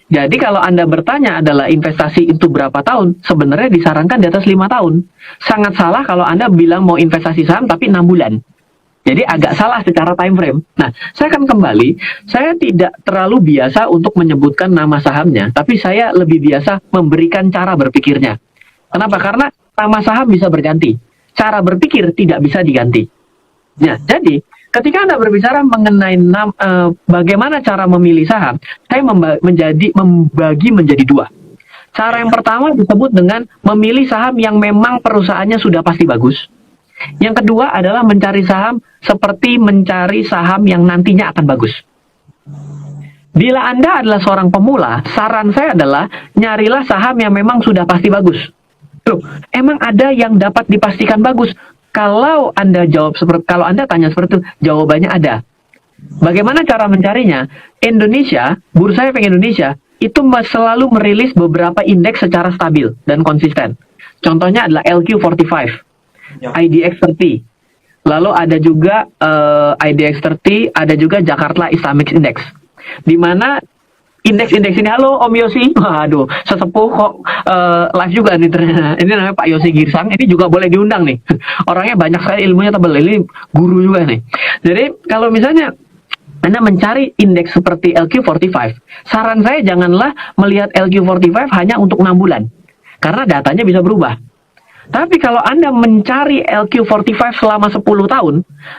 Jadi kalau Anda bertanya adalah investasi itu berapa tahun, sebenarnya disarankan di atas 5 tahun. Sangat salah kalau Anda bilang mau investasi saham tapi 6 bulan. Jadi agak salah secara time frame. Nah, saya akan kembali, saya tidak terlalu biasa untuk menyebutkan nama sahamnya, tapi saya lebih biasa memberikan cara berpikirnya. Kenapa? Karena nama saham bisa berganti. Cara berpikir tidak bisa diganti. Nah, jadi ketika Anda berbicara mengenai bagaimana cara memilih saham, saya membagi menjadi 2. Cara yang pertama disebut dengan memilih saham yang memang perusahaannya sudah pasti bagus. Yang kedua adalah mencari saham seperti mencari saham yang nantinya akan bagus. Bila Anda adalah seorang pemula, saran saya adalah nyarilah saham yang memang sudah pasti bagus. Loh, emang ada yang dapat dipastikan bagus? Kalau Anda tanya seperti itu, jawabannya ada. Bagaimana cara mencarinya? Bursa Efek Indonesia itu selalu merilis beberapa indeks secara stabil dan konsisten. Contohnya adalah LQ45, IDX30. Lalu ada juga IDX30, ada juga Jakarta Islamic Index. Di mana indeks-indeks ini, halo Om Yosi, waduh, sesepuh kok live juga nih ternyata. Ini namanya Pak Yosi Girsang, ini juga boleh diundang nih. Orangnya banyak sekali, ilmunya tebal, ini guru juga nih. Jadi kalau misalnya Anda mencari indeks seperti LQ45, saran saya janganlah melihat LQ45 hanya untuk 6 bulan, karena datanya bisa berubah. Tapi kalau Anda mencari LQ45 selama 10 tahun,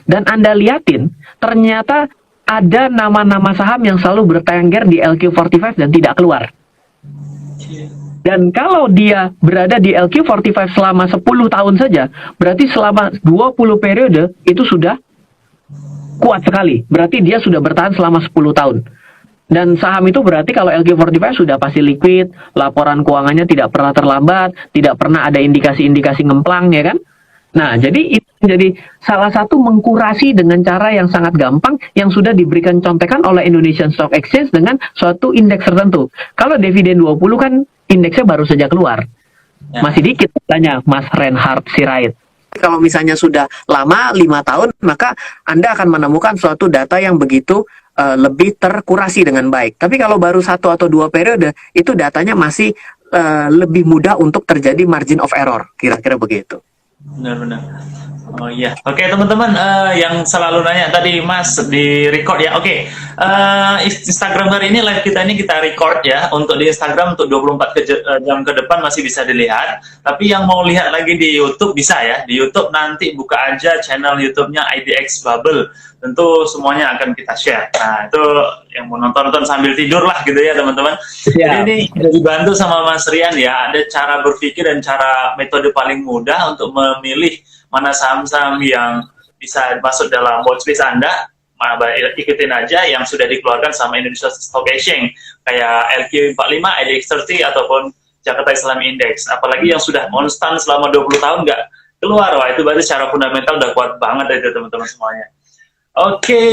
dan Anda liatin, ternyata ada nama-nama saham yang selalu bertengger di LQ45 dan tidak keluar. Dan kalau dia berada di LQ45 selama 10 tahun saja, berarti selama 20 periode itu sudah kuat sekali. Berarti dia sudah bertahan selama 10 tahun. Dan saham itu berarti kalau LQ45 sudah pasti liquid, laporan keuangannya tidak pernah terlambat, tidak pernah ada indikasi-indikasi ngemplang, ya kan? Nah, jadi itu menjadi salah satu mengkurasi dengan cara yang sangat gampang yang sudah diberikan contekan oleh Indonesian Stock Exchange dengan suatu indeks tertentu. Kalau dividen 20 kan indeksnya baru saja keluar. Ya. Masih dikit tanya Mas Reinhard Sirait. Kalau misalnya sudah lama 5 tahun, maka Anda akan menemukan suatu data yang begitu lebih terkurasi dengan baik. Tapi kalau baru 1 atau 2 periode, itu datanya masih lebih mudah untuk terjadi margin of error. Kira-kira begitu. Benar-benar. Oh iya. Oke, teman-teman yang selalu nanya tadi Mas di record ya. Oke. Instagram hari ini live kita ini kita record ya. Untuk di Instagram untuk 24 jam ke depan masih bisa dilihat. Tapi yang mau lihat lagi di YouTube bisa ya. Di YouTube nanti buka aja channel YouTube-nya IDX Bubble. Tentu semuanya akan kita share. Nah, itu yang mau nonton sambil tidur lah gitu ya, teman-teman. Yeah. Jadi ini sudah dibantu sama Mas Rian ya. Ada cara berpikir dan cara metode paling mudah untuk memilih mana saham-saham yang bisa masuk dalam watchlist Anda. Ikutin aja yang sudah dikeluarkan sama Indonesia Stock Exchange kayak LQ45, IDX30 ataupun Jakarta Islam Index. Apalagi yang sudah konstan selama 20 tahun nggak keluar. Wah, itu berarti secara fundamental udah kuat banget itu teman-teman semuanya. Oke,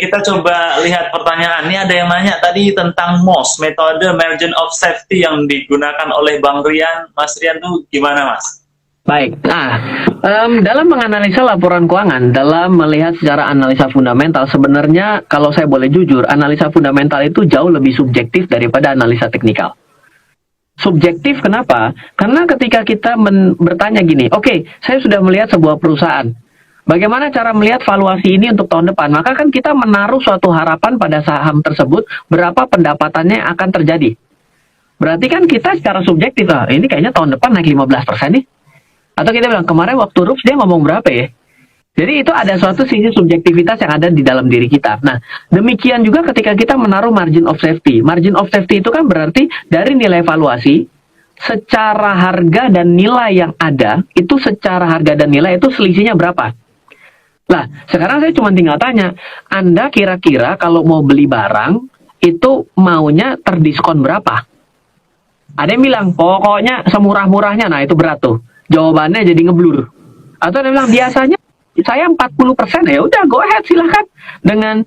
kita coba lihat pertanyaan. Ini ada yang nanya tadi tentang MOS, metode margin of safety yang digunakan oleh Bang Rian. Mas Rian tuh gimana, Mas? Baik, dalam menganalisa laporan keuangan, dalam melihat secara analisa fundamental, sebenarnya kalau saya boleh jujur, analisa fundamental itu jauh lebih subjektif daripada analisa teknikal. Subjektif kenapa? Karena ketika kita bertanya gini, oke, saya sudah melihat sebuah perusahaan, bagaimana cara melihat valuasi ini untuk tahun depan? Maka kan kita menaruh suatu harapan pada saham tersebut, berapa pendapatannya akan terjadi. Berarti kan kita secara subjektif, ini kayaknya tahun depan naik 15% nih. Atau kita bilang, kemarin waktu RUPS dia ngomong berapa ya? Jadi itu ada suatu sisi subjektivitas yang ada di dalam diri kita. Nah, demikian juga ketika kita menaruh margin of safety. Margin of safety itu kan berarti dari nilai valuasi, secara harga dan nilai yang ada, itu secara harga dan nilai itu selisihnya berapa? Nah, sekarang saya cuma tinggal tanya, Anda kira-kira kalau mau beli barang, itu maunya terdiskon berapa? Ada yang bilang, pokoknya semurah-murahnya, nah itu berat tuh. Jawabannya jadi ngeblur. Atau dia bilang, biasanya saya 40%, ya udah go ahead, silahkan. Dengan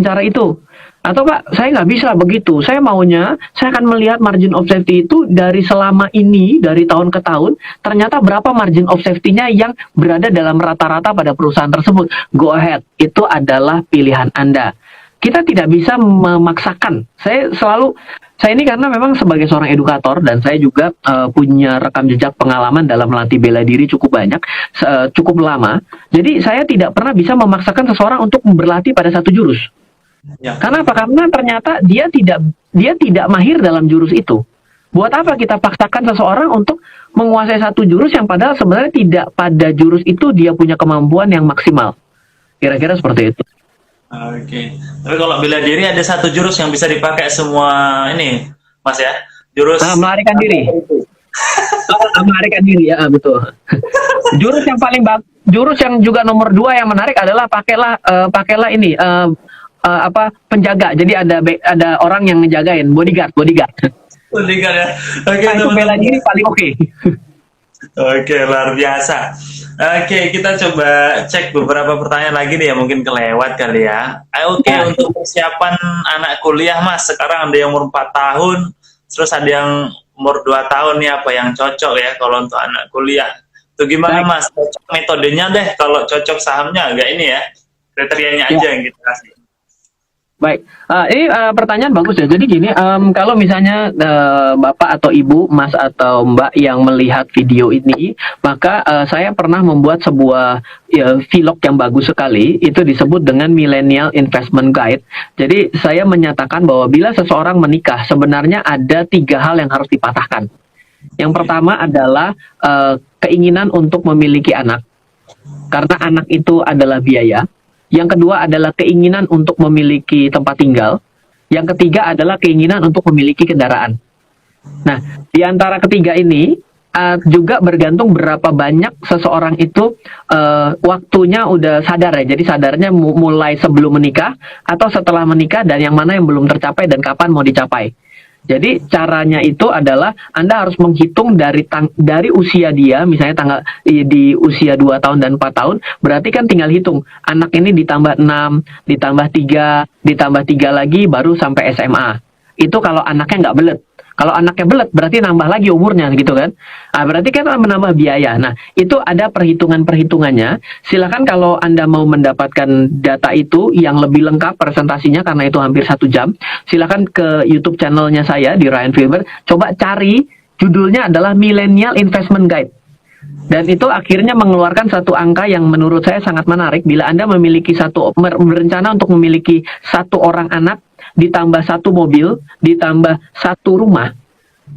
cara itu. Atau Pak, saya nggak bisa begitu. Saya maunya, saya akan melihat margin of safety itu dari selama ini, dari tahun ke tahun, ternyata berapa margin of safety-nya yang berada dalam rata-rata pada perusahaan tersebut. Go ahead, itu adalah pilihan Anda. Kita tidak bisa memaksakan. Saya ini karena memang sebagai seorang edukator dan saya juga punya rekam jejak pengalaman dalam melatih bela diri cukup banyak, cukup lama. Jadi saya tidak pernah bisa memaksakan seseorang untuk berlatih pada satu jurus. Ya. Karena apa? Karena ternyata dia tidak mahir dalam jurus itu. Buat apa kita paksakan seseorang untuk menguasai satu jurus yang padahal sebenarnya tidak pada jurus itu dia punya kemampuan yang maksimal. Kira-kira seperti itu. Oke. Tapi kalau bela diri ada satu jurus yang bisa dipakai semua ini, Mas ya. Jurus melarikan diri. Melarikan diri ya, betul. Jurus yang paling jurus yang juga nomor 2 yang menarik adalah pakailah ini penjaga. Jadi ada orang yang ngejagain, bodyguard. Bodyguard ya. Oke, itu bela diri paling oke. Oke, luar biasa. Oke, kita coba cek beberapa pertanyaan lagi nih ya, mungkin kelewat kali ya. Oke, untuk persiapan anak kuliah Mas, sekarang ada yang umur 4 tahun, terus ada yang umur 2 tahun nih, apa yang cocok ya kalau untuk anak kuliah? Itu gimana Mas? Cocok metodenya deh, kalau cocok sahamnya agak ini ya, kriterianya aja yang kita kasih. Baik, ini pertanyaan bagus ya. Jadi gini, kalau misalnya Bapak atau Ibu, Mas atau Mbak yang melihat video ini, maka saya pernah membuat sebuah vlog yang bagus sekali. Itu disebut dengan Millennial Investment Guide. Jadi saya menyatakan bahwa bila seseorang menikah, sebenarnya ada 3 hal yang harus dipatahkan. Yang pertama adalah keinginan untuk memiliki anak, karena anak itu adalah biaya. Yang kedua adalah keinginan untuk memiliki tempat tinggal. Yang ketiga adalah keinginan untuk memiliki kendaraan. Nah, di antara ketiga ini juga bergantung berapa banyak seseorang itu waktunya udah sadar ya. Jadi sadarnya mulai sebelum menikah atau setelah menikah, dan yang mana yang belum tercapai dan kapan mau dicapai. Jadi caranya itu adalah Anda harus menghitung dari usia dia, misalnya di usia 2 tahun dan 4 tahun, berarti kan tinggal hitung. Anak ini ditambah 6, ditambah 3, ditambah 3 lagi baru sampai SMA. Itu kalau anaknya nggak belet. Kalau anaknya belet, berarti nambah lagi umurnya gitu kan. Berarti kan menambah biaya. Nah, itu ada perhitungan-perhitungannya. Silakan kalau Anda mau mendapatkan data itu yang lebih lengkap presentasinya, karena itu hampir 1 jam, silakan ke YouTube channelnya saya di Ryan Filber. Coba cari, judulnya adalah Millennial Investment Guide. Dan itu akhirnya mengeluarkan satu angka yang menurut saya sangat menarik. Bila Anda berencana untuk memiliki 1 orang anak, ditambah 1 mobil, ditambah 1 rumah,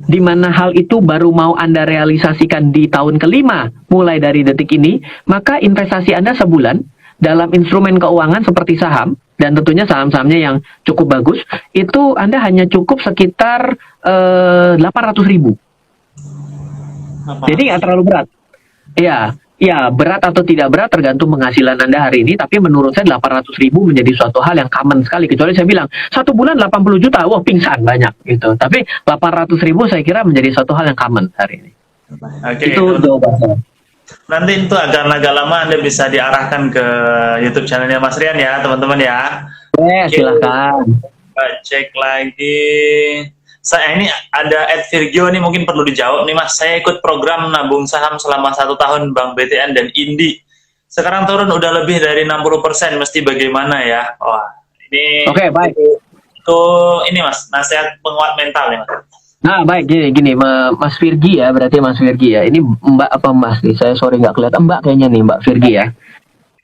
di mana hal itu baru mau Anda realisasikan di tahun kelima mulai dari detik ini, maka investasi Anda sebulan dalam instrumen keuangan seperti saham, dan tentunya saham-sahamnya yang cukup bagus, itu Anda hanya cukup sekitar 800.000. Jadi nggak terlalu berat. Ya, berat atau tidak berat tergantung penghasilan Anda hari ini, tapi menurut saya 800.000 menjadi suatu hal yang common sekali. Kecuali saya bilang, 1 bulan 80 juta, wah pingsan banyak gitu. Tapi 800.000 saya kira menjadi suatu hal yang common hari ini. Oke, itu jawabannya. Nanti itu agak lama Anda bisa diarahkan ke YouTube channelnya Mas Rian ya, teman-teman ya. Silakan. Cek lagi. Saya ini ada Virgio nih, mungkin perlu dijawab nih Mas. Saya ikut program nabung saham selama 1 tahun Bank BTN dan Indi. Sekarang turun udah lebih dari 60%. Mesti bagaimana ya? Wah, ini. Oke, baik. Itu ini Mas, nasihat penguat mental nih Mas. Nah, baik, gini Mas Virgi ya, berarti Mas Virgi ya. Ini Mbak apa Mas nih? Saya sorry nggak kelihatan. Mbak kayaknya nih, Mbak Virgi ya.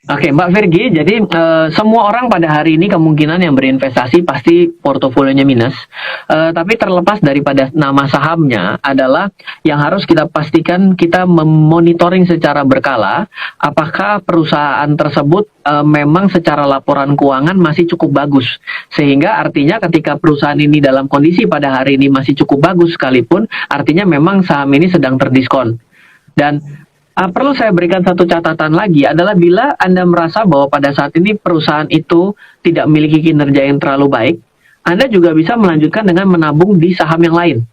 Oke, Mbak Virgi, jadi semua orang pada hari ini kemungkinan yang berinvestasi pasti portofolionya minus. Tapi terlepas daripada nama sahamnya adalah yang harus kita pastikan, kita memonitoring secara berkala apakah perusahaan tersebut memang secara laporan keuangan masih cukup bagus. Sehingga artinya ketika perusahaan ini dalam kondisi pada hari ini masih cukup bagus sekalipun, artinya memang saham ini sedang terdiskon. Dan perlu saya berikan satu catatan lagi adalah bila Anda merasa bahwa pada saat ini perusahaan itu tidak memiliki kinerja yang terlalu baik, Anda juga bisa melanjutkan dengan menabung di saham yang lain.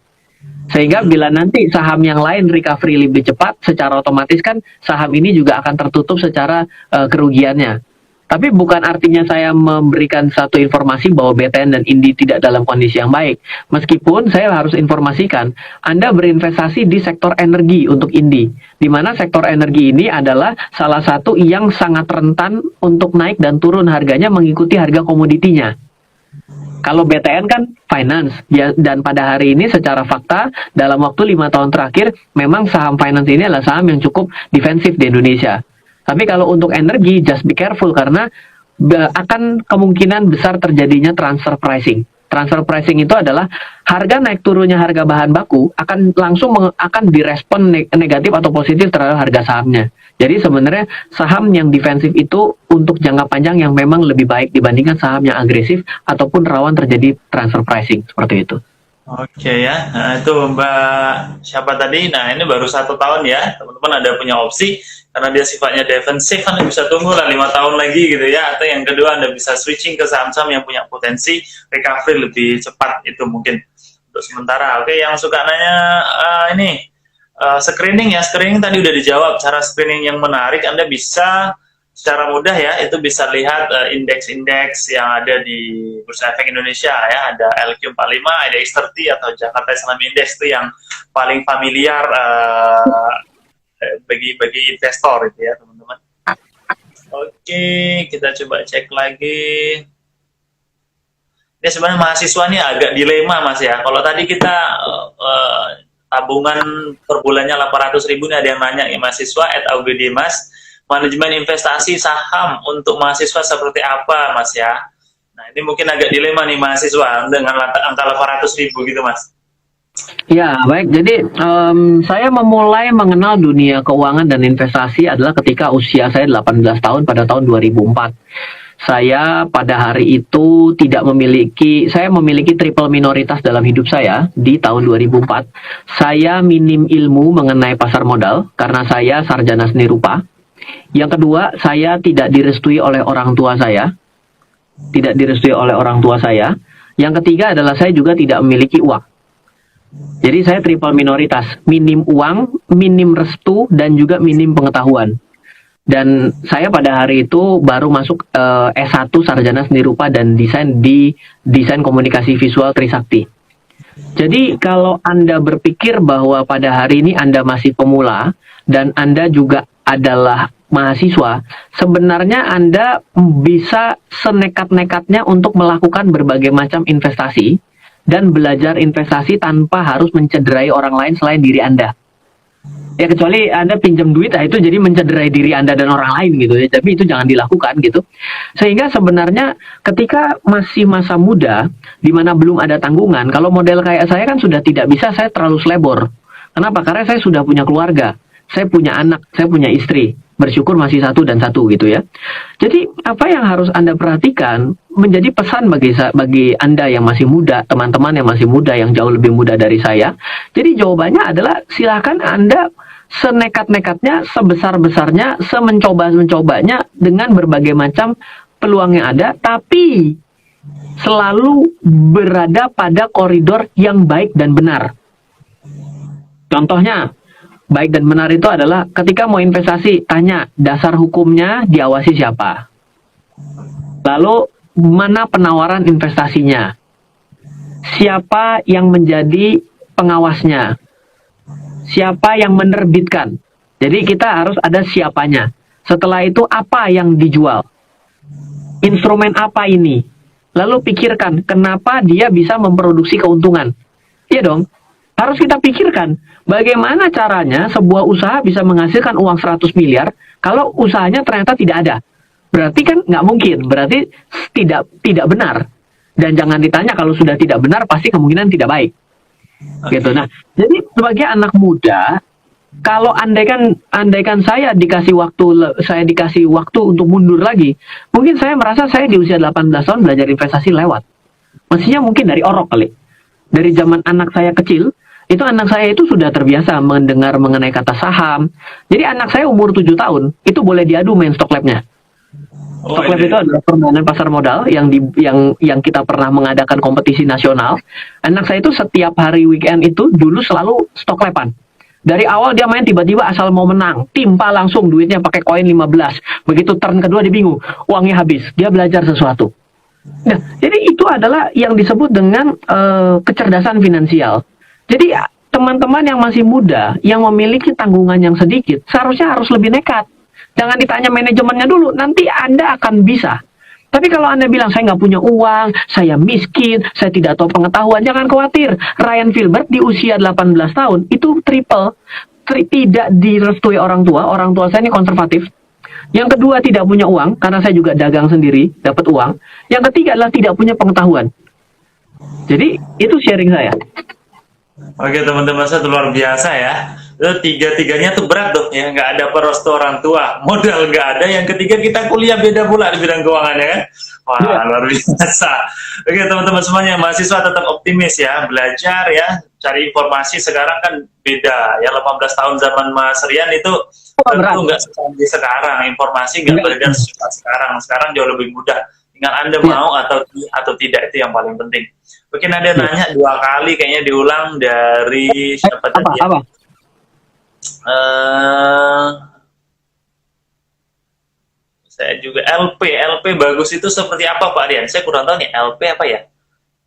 Sehingga bila nanti saham yang lain recovery lebih cepat, secara otomatis kan saham ini juga akan tertutup secara kerugiannya. Tapi bukan artinya saya memberikan satu informasi bahwa BTN dan Indi tidak dalam kondisi yang baik. Meskipun saya harus informasikan, Anda berinvestasi di sektor energi untuk Indi. Di mana sektor energi ini adalah salah satu yang sangat rentan untuk naik dan turun harganya mengikuti harga komoditinya. Kalau BTN kan finance, ya, dan pada hari ini secara fakta dalam waktu 5 tahun terakhir memang saham finance ini adalah saham yang cukup defensif di Indonesia. Tapi kalau untuk energi, just be careful karena akan kemungkinan besar terjadinya transfer pricing. Transfer pricing itu adalah harga naik turunnya harga bahan baku akan langsung akan direspon negatif atau positif terhadap harga sahamnya. Jadi sebenarnya saham yang defensif itu untuk jangka panjang yang memang lebih baik dibandingkan saham yang agresif ataupun rawan terjadi transfer pricing seperti itu. Oke ya, nah itu Mbak siapa tadi? Nah ini baru 1 tahun ya, teman-teman ada punya opsi karena dia sifatnya defensif, Anda bisa tunggu lah 5 tahun lagi gitu ya. Atau yang kedua Anda bisa switching ke saham-saham yang punya potensi recovery lebih cepat, itu mungkin untuk sementara. Oke, yang suka nanya screening ya, screening tadi udah dijawab. Cara screening yang menarik Anda bisa secara mudah ya, itu bisa lihat indeks-indeks yang ada di Bursa Efek Indonesia ya, ada LQ45, IDX30 atau Jakarta Islam Index, itu yang paling familiar bagi investor gitu ya teman-teman. Oke, kita coba cek lagi. Ini sebenarnya mahasiswa nih agak dilema Mas ya. Kalau tadi kita tabungan per bulannya 800.000, nih ada yang nanya ya, mahasiswa @augd Mas, manajemen investasi saham untuk mahasiswa seperti apa Mas ya? Nah ini mungkin agak dilema nih mahasiswa dengan angka 800.000 gitu Mas. Ya baik, jadi saya memulai mengenal dunia keuangan dan investasi adalah ketika usia saya 18 tahun pada tahun 2004. Saya pada hari itu saya memiliki triple minoritas dalam hidup saya di tahun 2004. Saya minim ilmu mengenai pasar modal karena saya sarjana seni rupa. Yang kedua, saya tidak direstui oleh orang tua saya. Tidak direstui oleh orang tua saya. Yang ketiga adalah saya juga tidak memiliki uang. Jadi saya triple minoritas, minim uang, minim restu, dan juga minim pengetahuan. Dan saya pada hari itu baru masuk S1 Sarjana Seni Rupa dan Desain di Desain Komunikasi Visual Trisakti. Jadi kalau Anda berpikir bahwa pada hari ini Anda masih pemula dan Anda juga adalah mahasiswa, sebenarnya Anda bisa senekat-nekatnya untuk melakukan berbagai macam investasi dan belajar investasi tanpa harus mencederai orang lain selain diri Anda. Ya kecuali Anda pinjam duit, itu jadi mencederai diri Anda dan orang lain gitu ya. Tapi itu jangan dilakukan gitu. Sehingga sebenarnya ketika masih masa muda, di mana belum ada tanggungan, kalau model kayak saya kan sudah tidak bisa saya terlalu selebor. Kenapa? Karena saya sudah punya keluarga, saya punya anak, saya punya istri. Bersyukur masih satu dan satu gitu ya. Jadi apa yang harus Anda perhatikan menjadi pesan bagi Anda yang masih muda, teman-teman yang masih muda, yang jauh lebih muda dari saya. Jadi jawabannya adalah silakan Anda senekat-nekatnya, sebesar-besarnya, semencoba-mencobanya dengan berbagai macam peluang yang ada, tapi selalu berada pada koridor yang baik dan benar. Contohnya, baik dan benar itu adalah ketika mau investasi, tanya dasar hukumnya diawasi siapa. Lalu, mana penawaran investasinya? Siapa yang menjadi pengawasnya? Siapa yang menerbitkan? Jadi kita harus ada siapanya. Setelah itu apa yang dijual? Instrumen apa ini? Lalu pikirkan kenapa dia bisa memproduksi keuntungan. Iya dong. Harus kita pikirkan bagaimana caranya sebuah usaha bisa menghasilkan uang 100 miliar kalau usahanya ternyata tidak ada. Berarti kan nggak mungkin. Berarti tidak benar. Dan jangan ditanya kalau sudah tidak benar pasti kemungkinan tidak baik. Gitu. Nah, jadi sebagai anak muda, kalau andaikan saya dikasih waktu untuk mundur lagi, mungkin saya merasa saya di usia 18 tahun belajar investasi lewat. Mestinya mungkin dari orok kali. Dari zaman anak saya kecil, itu anak saya itu sudah terbiasa mendengar mengenai kata saham. Jadi anak saya umur 7 tahun, itu boleh diadu main stock lab-nya. Stock lab itu adalah permainan pasar modal yang kita pernah mengadakan kompetisi nasional. Anak saya itu setiap hari weekend itu dulu selalu stock laban. Dari awal dia main tiba-tiba asal mau menang, timpa langsung duitnya pakai koin 15. Begitu turn kedua dia bingung, uangnya habis. Dia belajar sesuatu. Nah, jadi itu adalah yang disebut dengan kecerdasan finansial. Jadi teman-teman yang masih muda, yang memiliki tanggungan yang sedikit, seharusnya harus lebih nekat. Jangan ditanya manajemennya dulu, nanti Anda akan bisa. Tapi kalau Anda bilang, saya nggak punya uang, saya miskin, saya tidak tahu pengetahuan, jangan khawatir. Ryan Filbert di usia 18 tahun, itu tidak direstui orang tua saya ini konservatif. Yang kedua, tidak punya uang, karena saya juga dagang sendiri, dapat uang. Yang ketiga adalah tidak punya pengetahuan. Jadi, itu sharing saya. Oke teman-teman, saya luar biasa ya. Tiga-tiganya tuh berat dong ya, nggak ada perestu orang tua, modal nggak ada, yang ketiga kita kuliah beda pula di bidang keuangan ya kan. Wah luar biasa. Oke teman-teman semuanya, mahasiswa tetap optimis ya, belajar ya, cari informasi. Sekarang kan beda ya, 18 tahun zaman Mas Rian itu tentu nggak seperti sekarang, informasi nggak beredar sekarang jauh lebih mudah, tinggal Anda mau atau tidak, itu yang paling penting. Mungkin ada nanya 2 kali kayaknya diulang dari siapa tadi ya? Saya juga LP bagus itu seperti apa Pak Rian? Saya kurang tahu nih LP apa ya?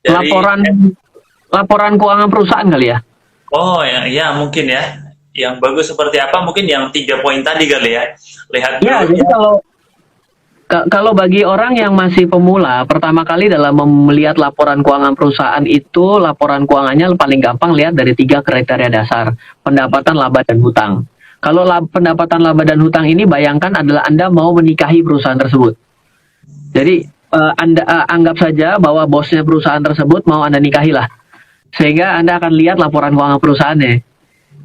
Dari laporan keuangan perusahaan kali ya? Oh ya mungkin ya. Yang bagus seperti apa? Mungkin yang 3 poin tadi kali ya. Lihat dulu. Ya, jadi kalau bagi orang yang masih pemula, pertama kali dalam melihat laporan keuangan perusahaan itu, laporan keuangannya paling gampang lihat dari 3 kriteria dasar, pendapatan, laba, dan hutang. Kalau pendapatan, laba, dan hutang ini bayangkan adalah Anda mau menikahi perusahaan tersebut. Jadi Anda anggap saja bahwa bosnya perusahaan tersebut mau Anda nikahilah. Sehingga Anda akan lihat laporan keuangan perusahaannya.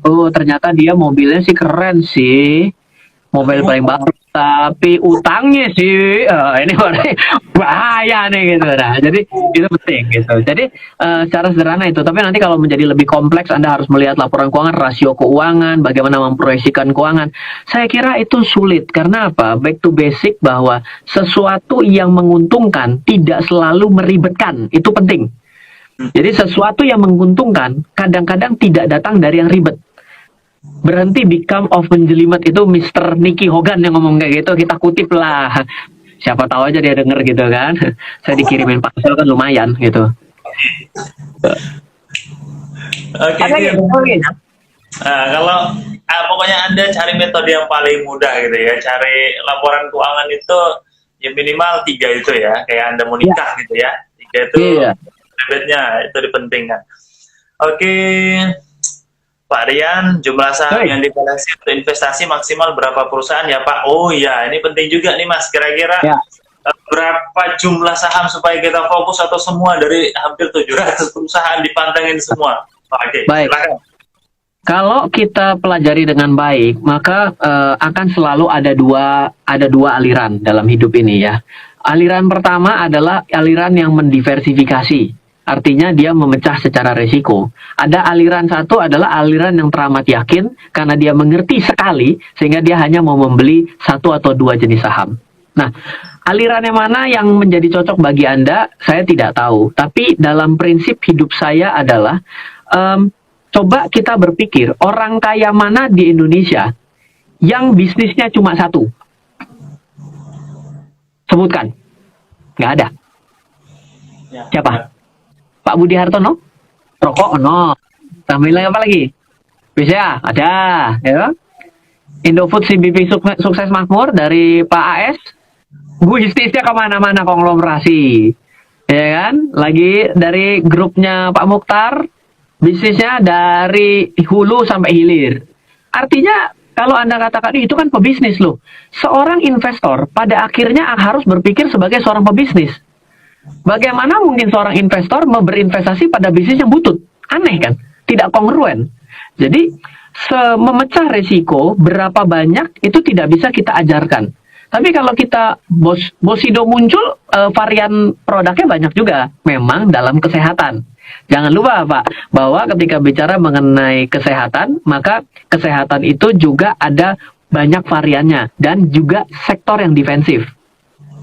Oh ternyata dia mobilnya sih keren sih, mobil paling baru. Tapi utangnya sih ini bahaya nih gitu. Nah, jadi itu penting gitu. Jadi secara sederhana itu. Tapi nanti kalau menjadi lebih kompleks, Anda harus melihat laporan keuangan, rasio keuangan, bagaimana memproyeksikan keuangan. Saya kira itu sulit karena apa? Back to basic bahwa sesuatu yang menguntungkan tidak selalu meribetkan. Itu penting. Jadi sesuatu yang menguntungkan kadang-kadang tidak datang dari yang ribet. Berhenti become of menjelimet, itu Mr. Nicky Hogan yang ngomong kayak gitu, kita kutip lah. Siapa tahu aja dia denger gitu kan. Saya dikirimin parcel kan lumayan gitu. Oke. Nah, kalau pokoknya Anda cari metode yang paling mudah gitu ya, cari laporan keuangan itu ya minimal 3 itu ya, kayak Anda mau nikah gitu ya, 3 itu debitnya itu dipentingkan. Oke. Pak Rian, jumlah saham yang dikoleksi untuk investasi maksimal berapa perusahaan ya Pak? Oh iya, ini penting juga nih Mas. Kira-kira berapa jumlah saham supaya kita fokus atau semua dari hampir 700 perusahaan dipantengin semua? Oke, baik. Silakan. Kalau kita pelajari dengan baik, maka akan selalu ada dua aliran dalam hidup ini ya. Aliran pertama adalah aliran yang mendiversifikasi. Artinya dia memecah secara resiko. Ada aliran satu adalah aliran yang teramat yakin karena dia mengerti sekali sehingga dia hanya mau membeli 1 atau 2 jenis saham. Nah, aliran yang mana yang menjadi cocok bagi Anda, saya tidak tahu. Tapi dalam prinsip hidup saya adalah coba kita berpikir orang kaya mana di Indonesia yang bisnisnya cuma satu. Sebutkan. Nggak ada. Siapa? Pak Budi Hartono, rokok no, tambahin apa lagi? Bisa ada, ya. Indofood CBP sukses makmur dari Pak AS, bisnisnya kemana-mana konglomerasi, ya kan? Lagi dari grupnya Pak Mukhtar, bisnisnya dari hulu sampai hilir. Artinya kalau Anda katakan itu kan pebisnis loh. Seorang investor pada akhirnya harus berpikir sebagai seorang pebisnis. Bagaimana mungkin seorang investor mau berinvestasi pada bisnis yang butut? Aneh kan? Tidak kongruen. Jadi, memecah risiko berapa banyak itu tidak bisa kita ajarkan. Tapi kalau kita Bosido muncul, varian produknya banyak juga. Memang dalam kesehatan. Jangan lupa Pak, bahwa ketika bicara mengenai kesehatan, maka kesehatan itu juga ada banyak variannya. Dan juga sektor yang defensif.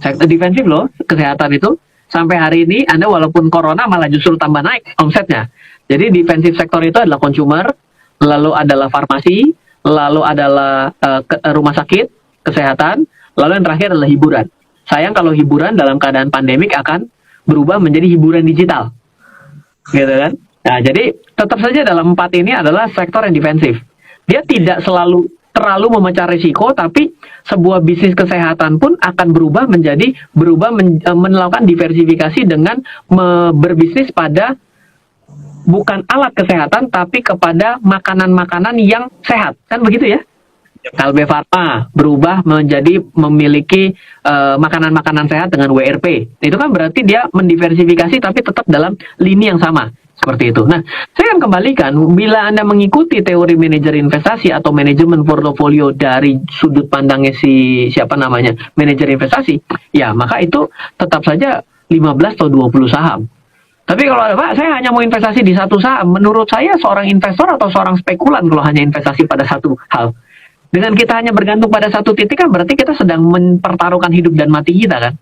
Sektor defensif loh, kesehatan itu. Sampai hari ini Anda walaupun corona malah justru tambah naik omsetnya. Jadi defensive sektor itu adalah consumer, lalu adalah farmasi, lalu adalah rumah sakit, kesehatan, lalu yang terakhir adalah hiburan. Sayang kalau hiburan dalam keadaan pandemik akan berubah menjadi hiburan digital. Gitu kan? Nah, jadi tetap saja dalam 4 ini adalah sektor yang defensif. Dia tidak selalu terlalu memecah risiko, tapi sebuah bisnis kesehatan pun akan berubah menjadi melakukan diversifikasi dengan berbisnis pada bukan alat kesehatan tapi kepada makanan-makanan yang sehat, kan begitu ya? Kalbe Farma berubah menjadi memiliki makanan-makanan sehat dengan WRP. Itu kan berarti dia mendiversifikasi tapi tetap dalam lini yang sama. Seperti itu. Nah, saya akan kembalikan, bila Anda mengikuti teori manajer investasi atau manajemen portofolio dari sudut pandangnya manajer investasi, ya maka itu tetap saja 15 atau 20 saham. Tapi kalau Pak, saya hanya mau investasi di satu saham, menurut saya seorang investor atau seorang spekulan kalau hanya investasi pada satu hal. Dengan kita hanya bergantung pada satu titik kan berarti kita sedang mempertaruhkan hidup dan mati kita kan.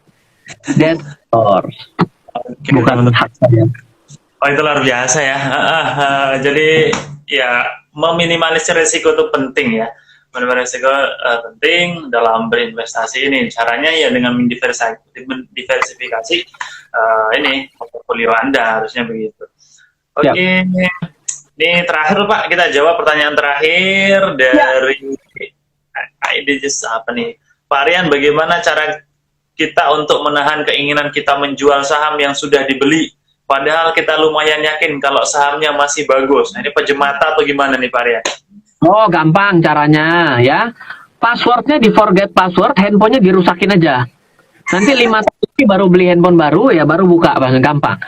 That's course. Bukan hak saya. Oh itu luar biasa ya. Jadi ya meminimalisir risiko itu penting ya. Meminimalisir risiko penting dalam berinvestasi ini. Caranya ya dengan mendiversifikasi ini portofolio Anda harusnya begitu. Oke. Ini terakhir Pak, kita jawab pertanyaan terakhir dari apa nih? Pak Rian, bagaimana cara kita untuk menahan keinginan kita menjual saham yang sudah dibeli? Padahal kita lumayan yakin kalau sahamnya masih bagus. Nah, ini pejemata atau gimana nih Pak Rian? Oh, gampang caranya ya. Passwordnya di forget password, handphonenya dirusakin aja. Nanti 5 tahun baru beli handphone baru, ya baru buka, gampang.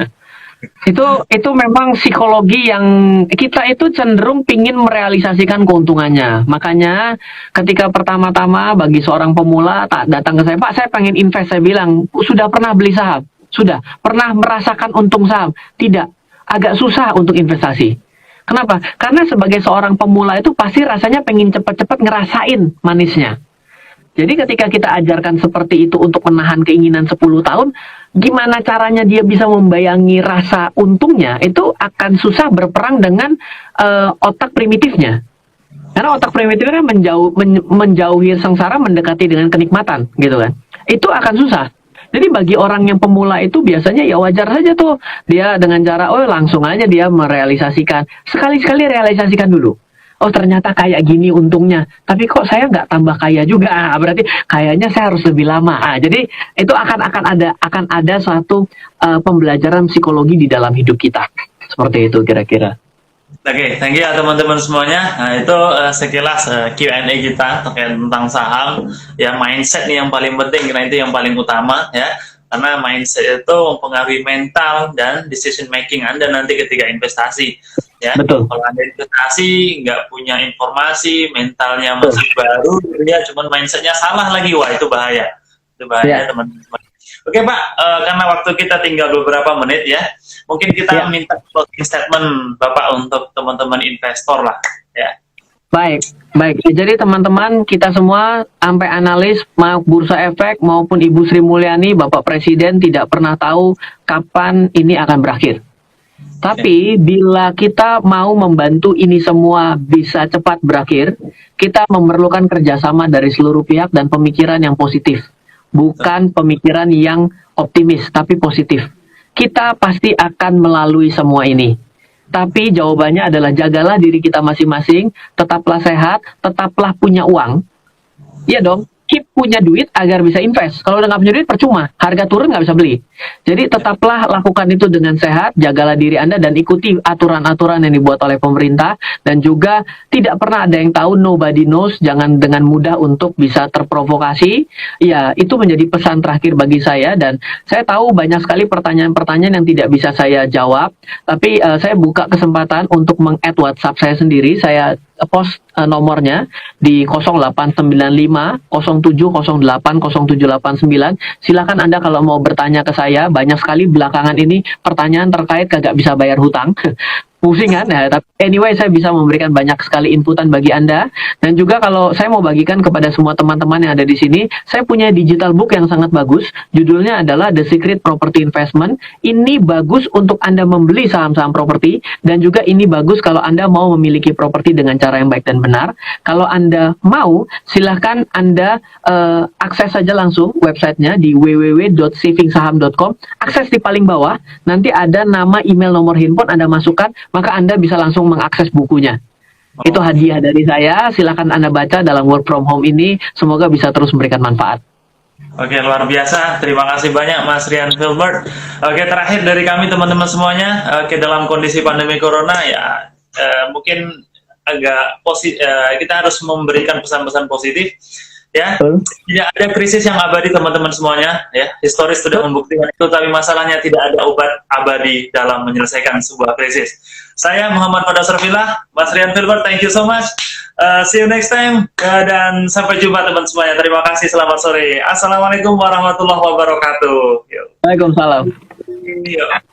Itu memang psikologi yang kita itu cenderung pingin merealisasikan keuntungannya. Makanya ketika pertama-tama bagi seorang pemula tak datang ke saya, Pak, saya pengen invest. Saya bilang, sudah pernah beli saham? Sudah. Pernah merasakan untung saham? Tidak. Agak susah untuk investasi. Kenapa? Karena sebagai seorang pemula itu pasti rasanya pengen cepat-cepat ngerasain manisnya. Jadi ketika kita ajarkan seperti itu untuk menahan keinginan 10 tahun, gimana caranya dia bisa membayangi rasa untungnya, itu akan susah berperang dengan otak primitifnya. Karena otak primitifnya kan menjauhi sengsara, mendekati dengan kenikmatan, gitu kan. Itu akan susah. Jadi bagi orang yang pemula itu biasanya ya wajar saja tuh. Dia dengan cara, langsung aja dia merealisasikan. Sekali-sekali realisasikan dulu. Oh ternyata kayak gini untungnya, tapi kok saya nggak tambah kaya juga, berarti kayaknya saya harus lebih lama. Jadi itu akan ada suatu pembelajaran psikologi di dalam hidup kita, seperti itu kira-kira. Oke, thank you ya teman-teman semuanya. Nah itu sekilas Q&A kita terkait tentang saham. Ya mindset nih yang paling penting, karena itu yang paling utama ya. Karena mindset itu mempengaruhi mental dan decision making Anda nanti ketika investasi. Ya, Betul. kalau Anda investasi nggak punya informasi, mentalnya masih baru, ya cuman mindsetnya salah lagi, wah itu bahaya. Itu bahaya teman-teman. Oke Pak, karena waktu kita tinggal beberapa menit ya, mungkin kita minta closing statement Bapak untuk teman-teman investor lah, ya. Baik. Jadi teman-teman kita semua, sampai analis, mau Bursa Efek maupun Ibu Sri Mulyani, Bapak Presiden tidak pernah tahu kapan ini akan berakhir. Tapi bila kita mau membantu ini semua bisa cepat berakhir, kita memerlukan kerjasama dari seluruh pihak dan pemikiran yang positif. Bukan pemikiran yang optimis, tapi positif. Kita pasti akan melalui semua ini. Tapi jawabannya adalah jagalah diri kita masing-masing, tetaplah sehat, tetaplah punya uang. Iya dong, keep punya duit agar bisa invest. Kalau udah nggak punya duit percuma, harga turun nggak bisa beli. Jadi tetaplah lakukan itu dengan sehat, jagalah diri Anda dan ikuti aturan-aturan yang dibuat oleh pemerintah. Dan juga tidak pernah ada yang tahu, nobody knows, jangan dengan mudah untuk bisa terprovokasi. Ya, itu menjadi pesan terakhir bagi saya. Dan saya tahu banyak sekali pertanyaan-pertanyaan yang tidak bisa saya jawab. Tapi saya buka kesempatan untuk meng-add WhatsApp saya sendiri. Saya post nomornya di 0895 0708 0789. Silakan Anda kalau mau bertanya ke saya. Banyak sekali belakangan ini pertanyaan terkait kagak bisa bayar hutang. Pusing kan ya, tapi anyway saya bisa memberikan banyak sekali inputan bagi Anda. Dan juga kalau saya mau bagikan kepada semua teman-teman yang ada di sini, saya punya digital book yang sangat bagus, judulnya adalah The Secret Property Investment. Ini bagus untuk Anda membeli saham-saham properti, dan juga ini bagus kalau Anda mau memiliki properti dengan cara yang baik dan benar. Kalau Anda mau, silahkan Anda akses saja langsung websitenya di www.savingsaham.com. Akses di paling bawah, nanti ada nama, email, nomor handphone, Anda masukkan, maka Anda bisa langsung mengakses bukunya. Itu hadiah dari saya, silakan Anda baca dalam work from home ini, semoga bisa terus memberikan manfaat. Oke, luar biasa. Terima kasih banyak Mas Rian Filbert. Oke, terakhir dari kami teman-teman semuanya, dalam kondisi pandemi corona ya mungkin agak kita harus memberikan pesan-pesan positif. Ya, tidak ada krisis yang abadi teman-teman semuanya. Ya, historis sudah membuktikan itu. Tapi masalahnya tidak ada obat abadi dalam menyelesaikan sebuah krisis. Saya Muhammad Fadaz Rafilah, Mas Rian Filbert, thank you so much. See you next time dan sampai jumpa teman semuanya. Terima kasih. Selamat sore. Assalamualaikum warahmatullahi wabarakatuh. Waalaikumsalam. Yuk.